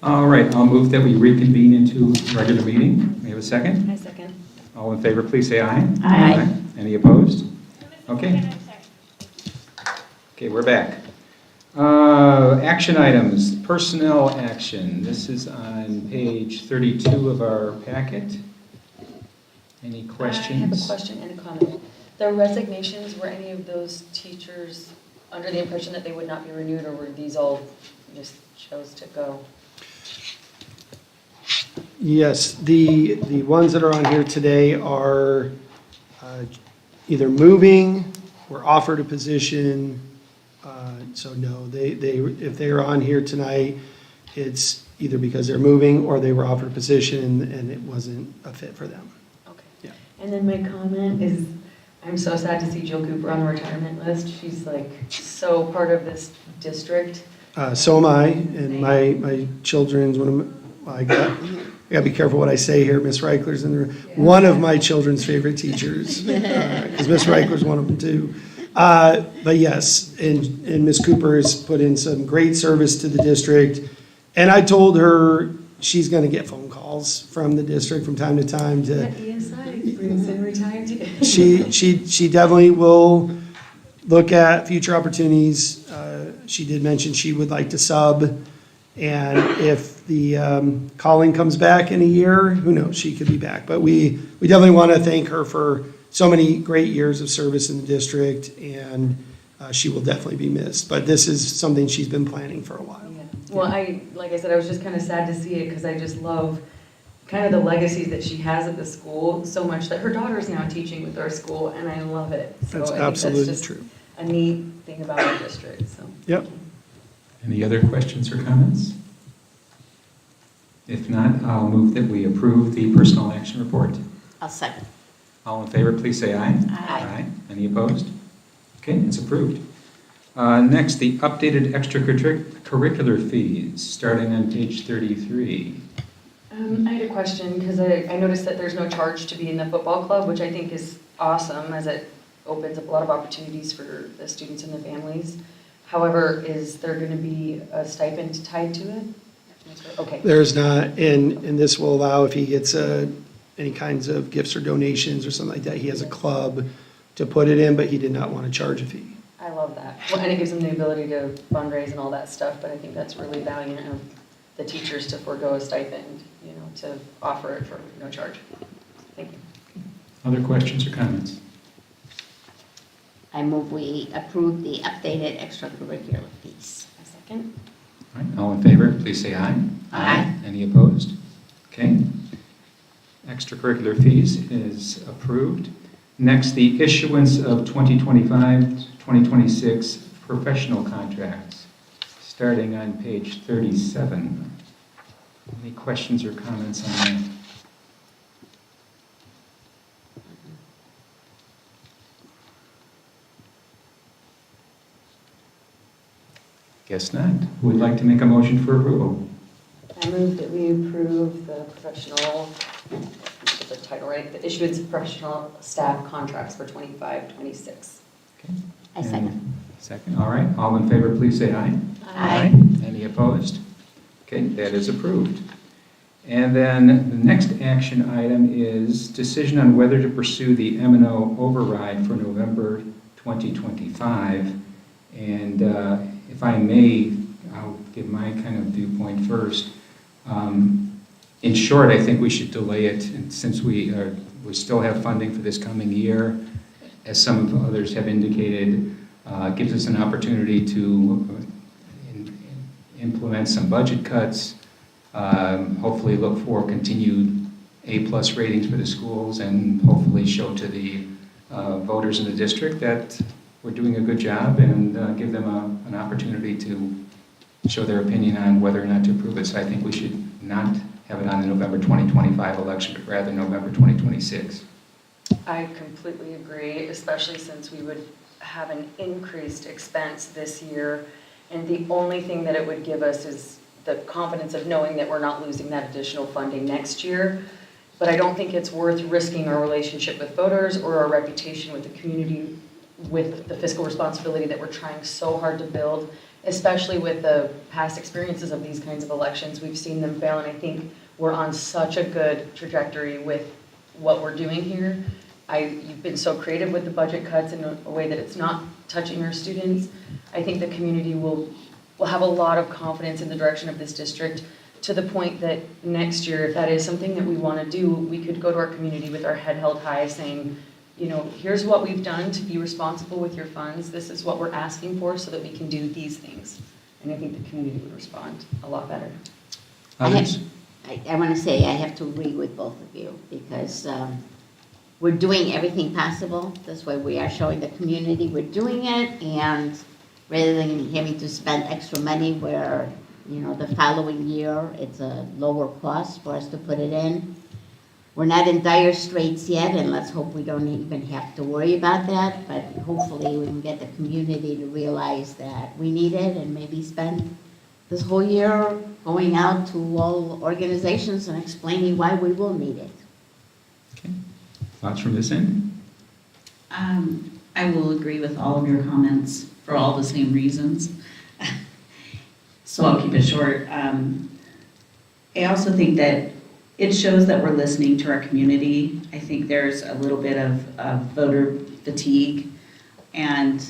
All right, I'll move that we reconvene into regular meeting. May I have a second? I second. All in favor, please say aye. Aye. Any opposed? Okay. Okay, we're back. Action items, personnel action. This is on page 32 of our packet. Any questions? I have a question and a comment. The resignations, were any of those teachers under the impression that they would not be renewed, or were these all just chose to go? Yes, the ones that are on here today are either moving or offered a position. So no, if they are on here tonight, it's either because they're moving or they were offered a position and it wasn't a fit for them. Okay. Yeah. And then my comment is, I'm so sad to see Jill Cooper on the retirement list. She's like so part of this district. So am I, and my children's I gotta be careful what I say here. Miss Reichler's one of my children's favorite teachers, because Miss Reichler's one of them too. But yes, and Miss Cooper has put in some great service to the district, and I told her she's going to get phone calls from the district from time to time to. ESI brings in retired teachers. She definitely will look at future opportunities. She did mention she would like to sub, And if the calling comes back in a year, who knows, she could be back. But we definitely want to thank her for so many great years of service in the district, and she will definitely be missed. But this is something she's been planning for a while. Yeah. Well, like I said, I was just kind of sad to see it because I just love kind of the legacy that she has at the school so much that her daughter is now teaching with our school, and I love it. So That's I think absolutely just true. a neat thing about our district, so. Yep. Any other questions or comments? If not, I'll move that we approve the personal action report. I'll second. All in favor, please say aye. Aye. Any opposed? Okay, it's approved. Next, the updated extracurricular fees, starting on page 33. I had a question because I noticed that there's no charge to be in the football club, which I think is awesome as it opens up a lot of opportunities for the students and the families. However, is there going to be a stipend tied to it? Okay. There's not, and this will allow if he gets any kinds of gifts or donations or something like that, he has a club to put it in, but he did not want to charge a fee. I love that. Well, and it gives them the ability to fundraise and all that stuff, but I think that's really valiant of the teachers to forego a stipend, to offer it for no charge. Thank you. Other questions or comments? I move we approve the updated extracurricular fees. A second. All right, all in favor, please say aye. Aye. Any opposed? Okay. Extracurricular fees is approved. Next, the issuance of 2025-2026 professional contracts, starting on page 37. Any questions or comments on that? Guess not. Who would like to make a motion for approval? I move that we approve the professional, get the title right, the issuance of professional staff contracts for 25-26. Okay. I second. And second, all right. All in favor, please say aye. Aye. Any opposed? Okay, that is approved. And then the next action item is decision on whether to pursue the M&O override for November 2025. And if I may, I'll give my kind of viewpoint first. In short, I think we should delay it, and since we still have funding for this coming year, as some of the others have indicated, gives us an opportunity to implement some budget cuts, hopefully look for continued A+ ratings for the schools, and hopefully show to the voters in the district that we're doing a good job, and give them an opportunity to show their opinion on whether or not to approve it. So I think we should not have it on the November 2025 election, but rather November 2026. I completely agree, especially since we would have an increased expense this year. And the only thing that it would give us is the confidence of knowing that we're not losing that additional funding next year. But I don't think it's worth risking our relationship with voters or our reputation with the community with the fiscal responsibility that we're trying so hard to build, especially with the past experiences of these kinds of elections. We've seen them fail, and I think we're on such a good trajectory with what we're doing here. You've been so creative with the budget cuts in a way that it's not touching our students. I think the community will have a lot of confidence in the direction of this district, to the point that next year, if that is something that we want to do, we could go to our community with our head held high saying, here's what we've done to be responsible with your funds. This is what we're asking for so that we can do these things. And I think the community would respond a lot better. Others? I want to say I have to agree with both of you, because we're doing everything possible. This way we are showing the community we're doing it, and rather than having to spend extra money where, the following year it's a lower cost for us to put it in. We're not in dire straits yet, and let's hope we don't even have to worry about that, but hopefully we can get the community to realize that we need it, and maybe spend this whole year going out to all organizations and explaining why we will need it. Okay. Thoughts from this end? I will agree with all of your comments for all the same reasons. So I'll keep it short. I also think that it shows that we're listening to our community. I think there's a little bit of voter fatigue, and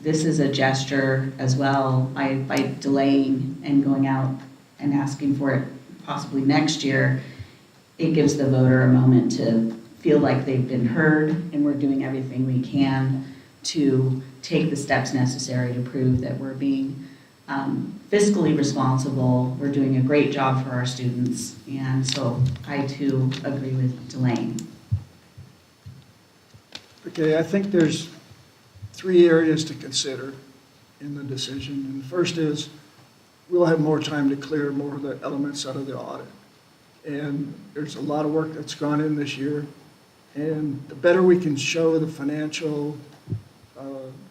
this is a gesture as well by delaying and going out and asking for it possibly next year, it gives the voter a moment to feel like they've been heard, and we're doing everything we can to take the steps necessary to prove that we're being fiscally responsible. We're doing a great job for our students, and so I too agree with Delane. Okay, I think there's 3 areas to consider in the decision. And the first is, we'll have more time to clear more of the elements out of the audit. And there's a lot of work that's gone in this year. And the better we can show the financial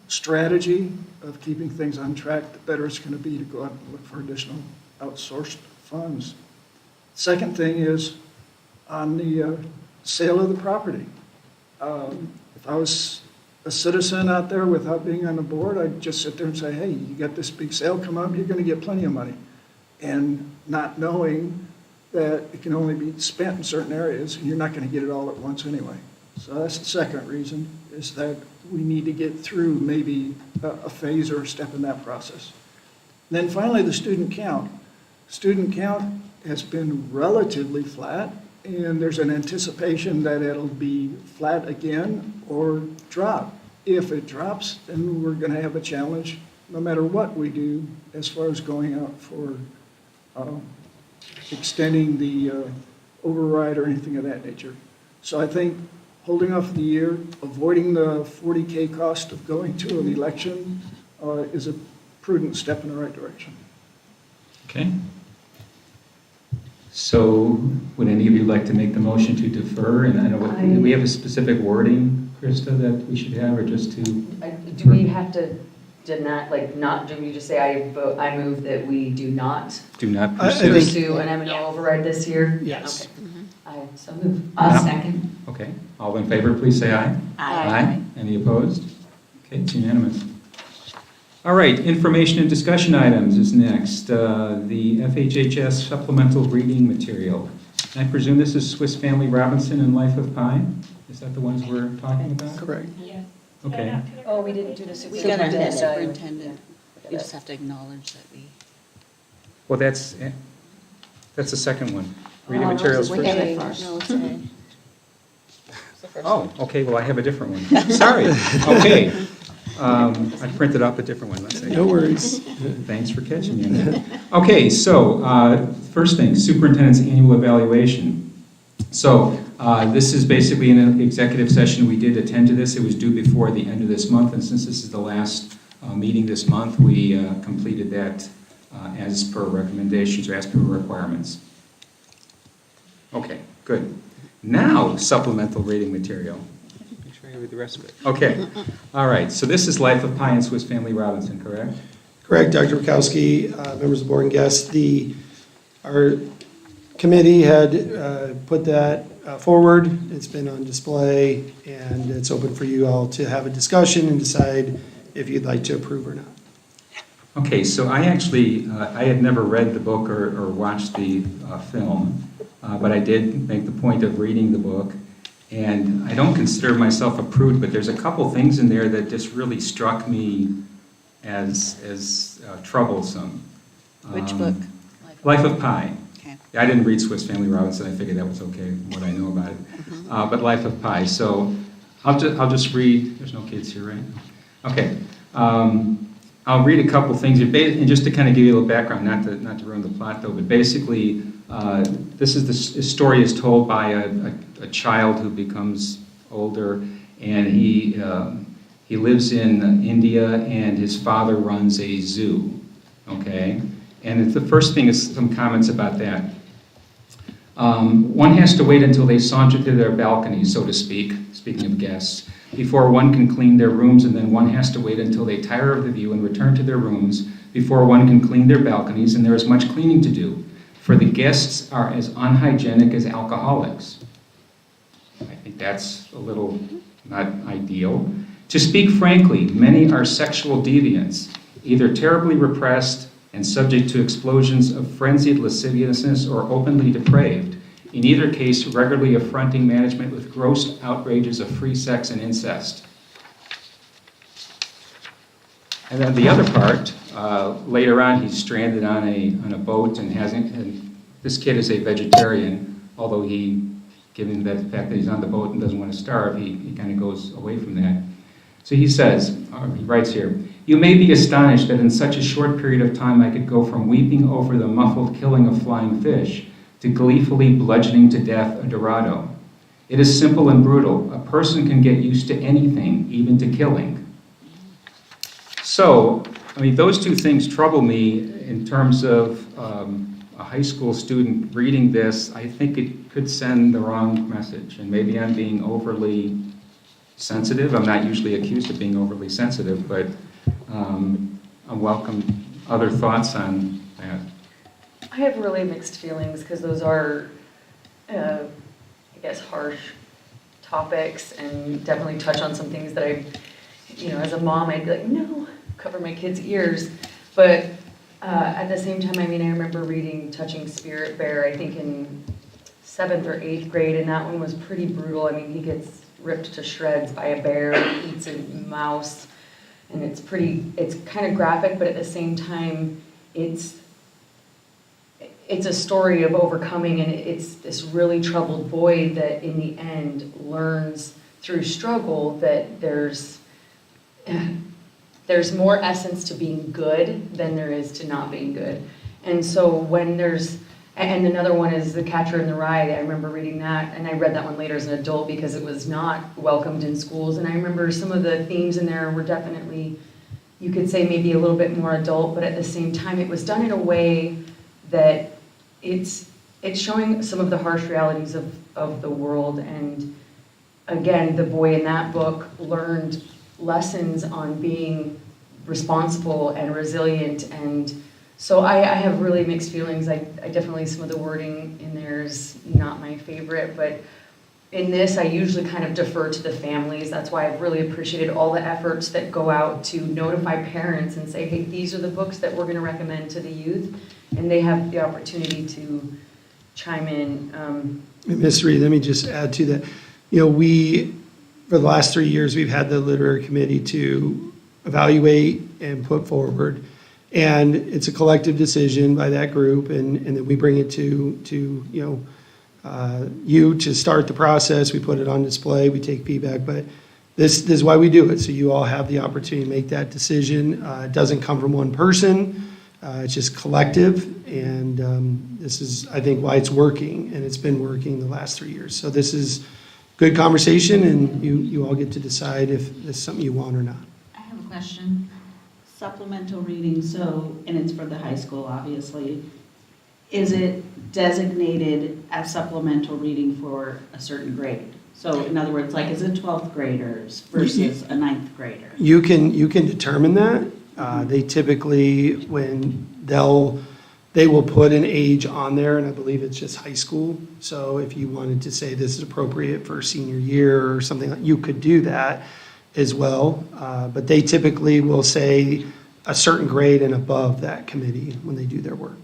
strategy of keeping things on track, the better it's going to be to go out and look for additional outsourced funds. Second thing is on the sale of the property. If I was a citizen out there without being on the board, I'd just sit there and say, hey, you got this big sale come up, you're going to get plenty of money. And not knowing that it can only be spent in certain areas, and you're not going to get it all at once anyway. So that's the second reason, is that we need to get through maybe a phase or a step in that process. And then finally, the student count. Student count has been relatively flat, and there's an anticipation that it'll be flat again or drop. If it drops, then we're going to have a challenge no matter what we do as far as going out for extending the override or anything of that nature. So I think holding off the year, avoiding the $40K cost of going to an election is a prudent step in the right direction. Okay. So would any of you like to make the motion to defer? And I know, do we have a specific wording, Krista, that we should have, or just to? Do we have to not, do we just say I move that we do not Do not pursue an M&O override this year? Yes. Okay. I so move. I'll second. Okay. All in favor, please say aye. Aye. Any opposed? Okay, it's unanimous. All right, information and discussion items is next. The FHHS supplemental reading material. I presume this is Swiss Family Robinson and Life of Pi? Is that the ones we're talking about? Correct. Yes. Okay. Oh, we didn't do the We got to the superintendent. superintendent. You just have to acknowledge that we. Well, that's the second one. Reading materials we first. have it first. No, it's A. It's the first Oh, one. okay, well, I have a different one. Sorry. Okay. I printed up a different one, let's see. No worries. Thanks for catching me on that. Okay, so first thing, superintendent's annual evaluation. So this is basically an executive session. We did attend to this. It was due before the end of this month, and since this is the last meeting this month, we completed that as per recommendations or as per requirements. Okay, good. Now, supplemental reading material. Make sure I read the rest of it. Okay, all right. So this is Life of Pi and Swiss Family Robinson, correct? Correct, Dr. Rakowski, members of the board and guests. Our committee had put that forward. It's been on display, and it's open for you all to have a discussion and decide if you'd like to approve or not. Okay, so I actually, I had never read the book or watched the film, but I did make the point of reading the book, and I don't consider myself a prude, but there's a couple things in there that just really struck me as troublesome. Which book? Life of Pi. Okay. I didn't read Swiss Family Robinson. I figured that was okay, what I know about it. But Life of Pi. So I'll just read. There's no kids here, right? Okay. I'll read a couple things, and just to kind of give you a little background, not to ruin the plot though, but basically, this story is told by a child who becomes older, and he lives in India, and his father runs a zoo. Okay, and the first thing is some comments about that. One has to wait until they saunter to their balcony, so to speak, speaking of guests, before one can clean their rooms, and then one has to wait until they tire of the view and return to their rooms before one can clean their balconies, and there is much cleaning to do, for the guests are as unhygienic as alcoholics. I think that's a little not ideal. To speak frankly, many are sexual deviants, either terribly repressed and subject to explosions of frenzied lasciviousness or openly depraved, in either case regularly affronting management with gross outrages of free sex and incest. And then the other part, Later on, he's stranded on a boat and this kid is a vegetarian, although given the fact that he's on the boat and doesn't want to starve, he kind of goes away from that. So he says, he writes here, "You may be astonished that in such a short period of time I could go from weeping over the muffled killing of flying fish to gleefully bludgeoning to death a Dorado. It is simple and brutal. A person can get used to anything, even to killing." So, I mean, those two things trouble me in terms of a high school student reading this. I think it could send the wrong message, and maybe I'm being overly sensitive. I'm not usually accused of being overly sensitive, but I welcome other thoughts on that. I have really mixed feelings because those are, I guess, harsh topics and definitely touch on some things that as a mom, I'd be like, no, cover my kids' ears. But at the same time, I remember reading Touching Spirit Bear, I think in 7th or 8th grade, and that one was pretty brutal. He gets ripped to shreds by a bear, eats a mouse, and it's kind of graphic, but at the same time, it's a story of overcoming, and it's this really troubled boy that in the end learns through struggle that there's more essence to being good than there is to not being good. And so and another one is The Catcher in the Rye. I remember reading that, and I read that one later as an adult because it was not welcomed in schools. And I remember some of the themes in there were definitely, you could say maybe a little bit more adult, but at the same time, it was done in a way that it's showing some of the harsh realities of the world. And again, the boy in that book learned lessons on being responsible and resilient. And so I have really mixed feelings. I definitely, some of the wording in there is not my favorite, but in this, I usually kind of defer to the families. That's why I've really appreciated all the efforts that go out to notify parents and say, hey, these are the books that we're going to recommend to the youth, and they have the opportunity to chime in. Ms. Reed, let me just add to that. We, for the last 3 years, we've had the literary committee to evaluate and put forward, and it's a collective decision by that group, and then we bring it to you to start the process. We put it on display, we take feedback, but this is why we do it, so you all have the opportunity to make that decision. It doesn't come from one person, it's just collective, and this is, I think, why it's working, and it's been working the last 3 years. So this is good conversation, and you all get to decide if this is something you want or not. I have a question. Supplemental reading, and it's for the high school, obviously. Is it designated as supplemental reading for a certain grade? So in other words, is it 12th graders versus a 9th grader? You can determine that. They typically, when they will put an age on there, and I believe it's just high school. So if you wanted to say this is appropriate for senior year or something, you could do that as well. But they typically will say a certain grade and above that committee when they do their work.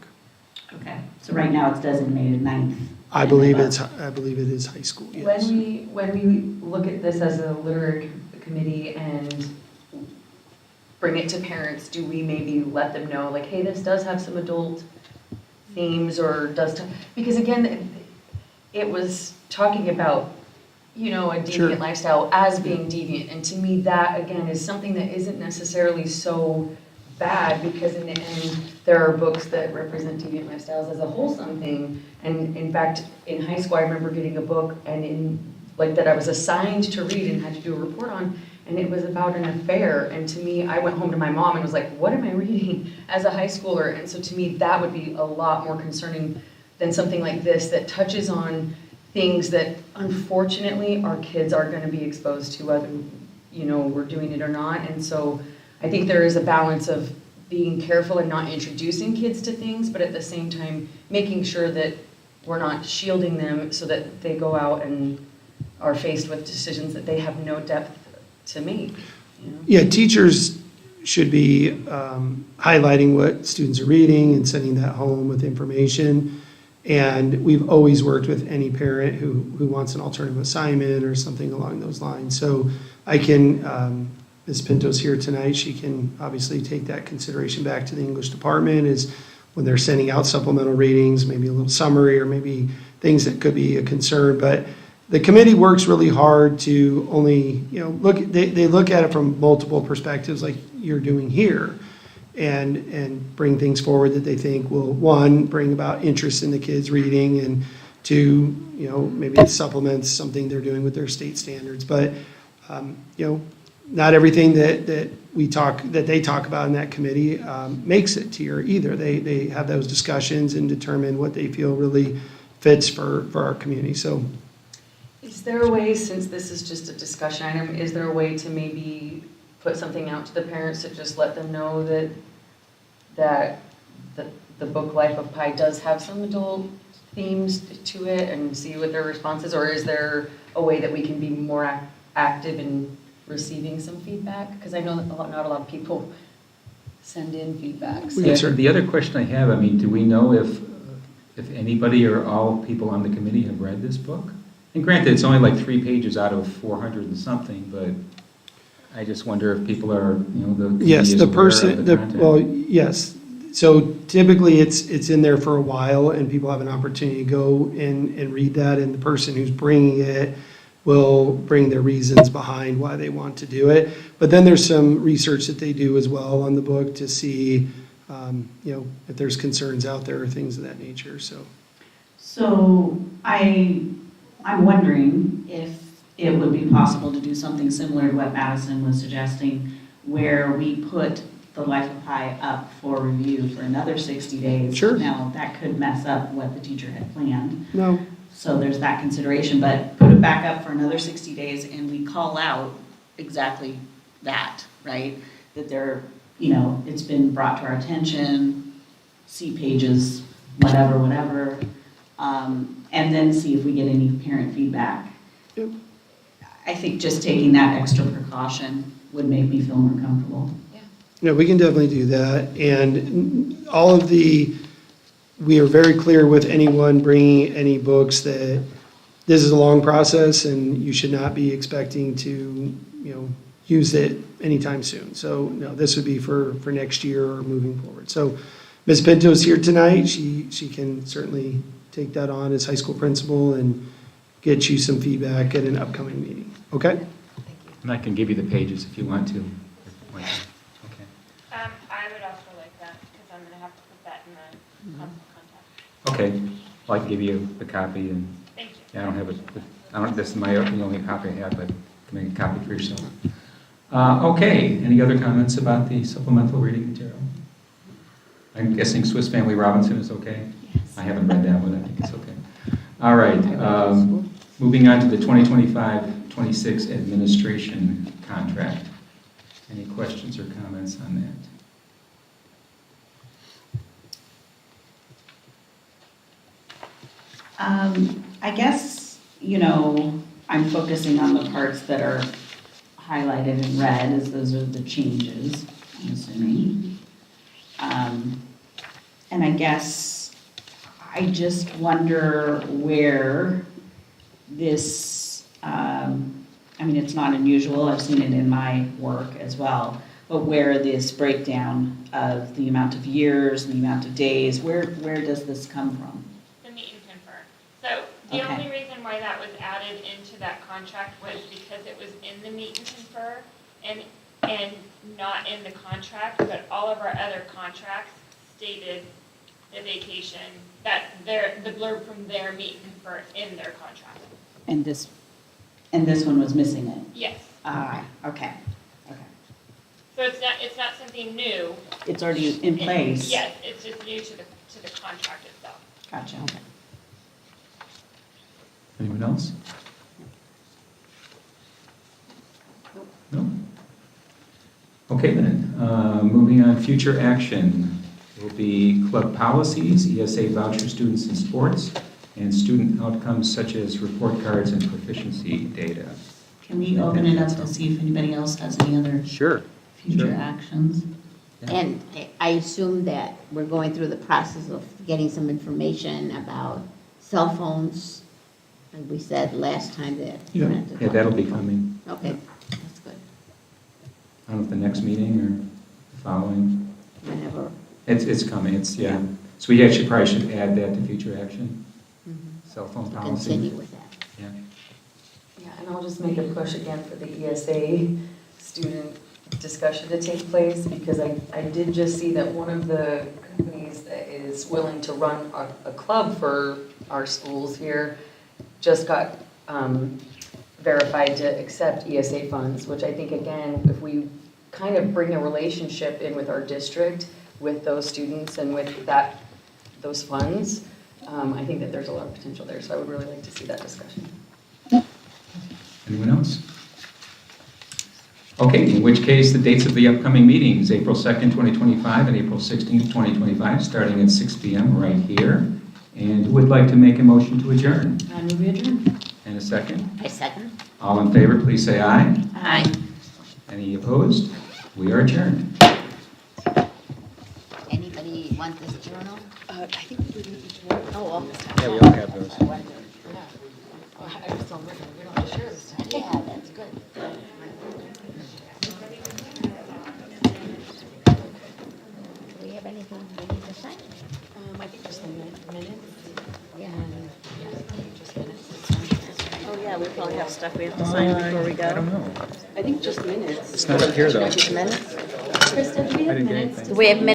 Okay, so right now it's designated 9th. I believe it is high school, yes. When we look at this as a literary committee and bring it to parents, do we maybe let them know, hey, this does have some adult themes, or because again, it was talking about, a deviant lifestyle as being deviant, and to me that, again, is something that isn't necessarily so bad, because in the end, there are books that represent deviant lifestyles as a wholesome thing. And in fact, in high school, I remember getting a book that I was assigned to read and had to do a report on, and it was about an affair. And to me, I went home to my mom and was like, what am I reading as a high schooler? And so to me, that would be a lot more concerning than something like this that touches on things that unfortunately our kids are going to be exposed to, whether we're doing it or not. And so I think there is a balance of being careful and not introducing kids to things, but at the same time making sure that we're not shielding them so that they go out and are faced with decisions that they have no depth to make. Yeah, teachers should be highlighting what students are reading and sending that home with information. And we've always worked with any parent who wants an alternative assignment or something along those lines. So I can Ms. Pinto's here tonight, she can obviously take that consideration back to the English department is when they're sending out supplemental readings, maybe a little summary or maybe things that could be a concern. But the committee works really hard to only, they look at it from multiple perspectives like you're doing here and bring things forward that they think will, one, bring about interest in the kids reading, and two, maybe it supplements something they're doing with their state standards. But, not everything that they talk about in that committee makes it here either. They have those discussions and determine what they feel really fits for our community. So, Is there a way, since this is just a discussion item, is there a way to maybe put something out to the parents to just let them know that the book Life of Pi does have some adult themes to it and see what their response is? Or is there a way that we can be more active in receiving some feedback? Because I know that not a lot of people send in feedback. So. Yeah, the other question I have, do we know if anybody or all people on the committee have read this book? And granted, it's only like 3 pages out of 400 and something, but I just wonder if people are, yes, the person, content. yes. So typically it's in there for a while and people have an opportunity to go in and read that, and the person who's bringing it will bring their reasons behind why they want to do it. But then there's some research that they do as well on the book to see, if there's concerns out there or things of that nature. So I'm wondering if it would be possible to do something similar to what Madison was suggesting, where we put the Life of Pi up for review for another 60 days. Sure. Now, that could mess up what the teacher had planned. No. So there's that consideration, but put it back up for another 60 days and we call out exactly that, right? That it's been brought to our attention, see pages, whatever, and then see if we get any parent feedback. Yep. I think just taking that extra precaution would make me feel more comfortable. We can definitely do that. And we are very clear with anyone bringing any books that this is a long process and you should not be expecting to, use it anytime soon. So, no, this would be for next year or moving forward. So, Ms. Pinto is here tonight. She can certainly take that on as high school principal and get you some feedback at an upcoming meeting. Okay? And I can give you the pages if you want to. Okay. I would also like that, because I'm going to have to put that in the constant contact. Okay, well, I can give you the copy, and Thank you. yeah, this is the only copy I have, but you can make a copy for yourself. Okay, any other comments about the supplemental reading material? I'm guessing Swiss Family Robinson is okay? Yes. I haven't read that one, I think it's okay. All right, moving on to the 2025-26 administration contract. Any questions or comments on that? I guess, I'm focusing on the parts that are highlighted in red, as those are the changes, I'm assuming. And I guess I just wonder where this, it's not unusual, I've seen it in my work as well, but where this breakdown of the amount of years, the amount of days, where does this come from? The meet and confer. So the only reason why that was added into that contract was because it was in the meet and confer and not in the contract, but all of our other contracts stated the vacation, that the blurb from their meet and confer in their contract. And this one was missing it? Yes. Okay. So it's not something new. It's already in place? Yes, it's just new to the contract itself. Gotcha. Anyone else? No? Okay then, moving on, future action will be club policies, ESA voucher students in sports, and student outcomes such as report cards and proficiency data. Can we open it up to see if anybody else has any other future actions? And I assume that we're going through the process of getting some information about cell phones. Like we said last time that. Yeah, that'll be coming. Okay, that's good. don't know if the next meeting or the following. Whenever. It's coming, yeah. So we actually probably should add that to future action. Cell phone policy. Continue with that. Yeah. Yeah, and I'll just make a push again for the ESA student discussion to take place, because I did just see that one of the companies that is willing to run a club for our schools here just got verified to accept ESA funds, which I think, again, if we kind of bring a relationship in with our district, with those students and with those funds, I think that there's a lot of potential there, so I would really like to see that discussion. Anyone else? Okay, in which case, the dates of the upcoming meetings, April 2nd, 2025, and April 16th, 2025, starting at 6 p.m. right here. And who would like to make a motion to adjourn? I move we adjourn. And a second? I second. All in favor, please say aye. Aye. Any opposed? We are adjourned. Anybody want this journal? I think we need each one. Oh, well. Yeah, we all have those. I wonder. I just don't remember, we don't have to share this time. Yeah, that's good. Do we have anything we need to sign? I think just the minutes. Yeah. Just minutes. Oh, yeah, we probably have stuff we have to sign before we go. I don't know. I think just minutes. It's not up here, though. Just minutes? Krista, do we have I didn't get minutes? anything. Do we have minutes?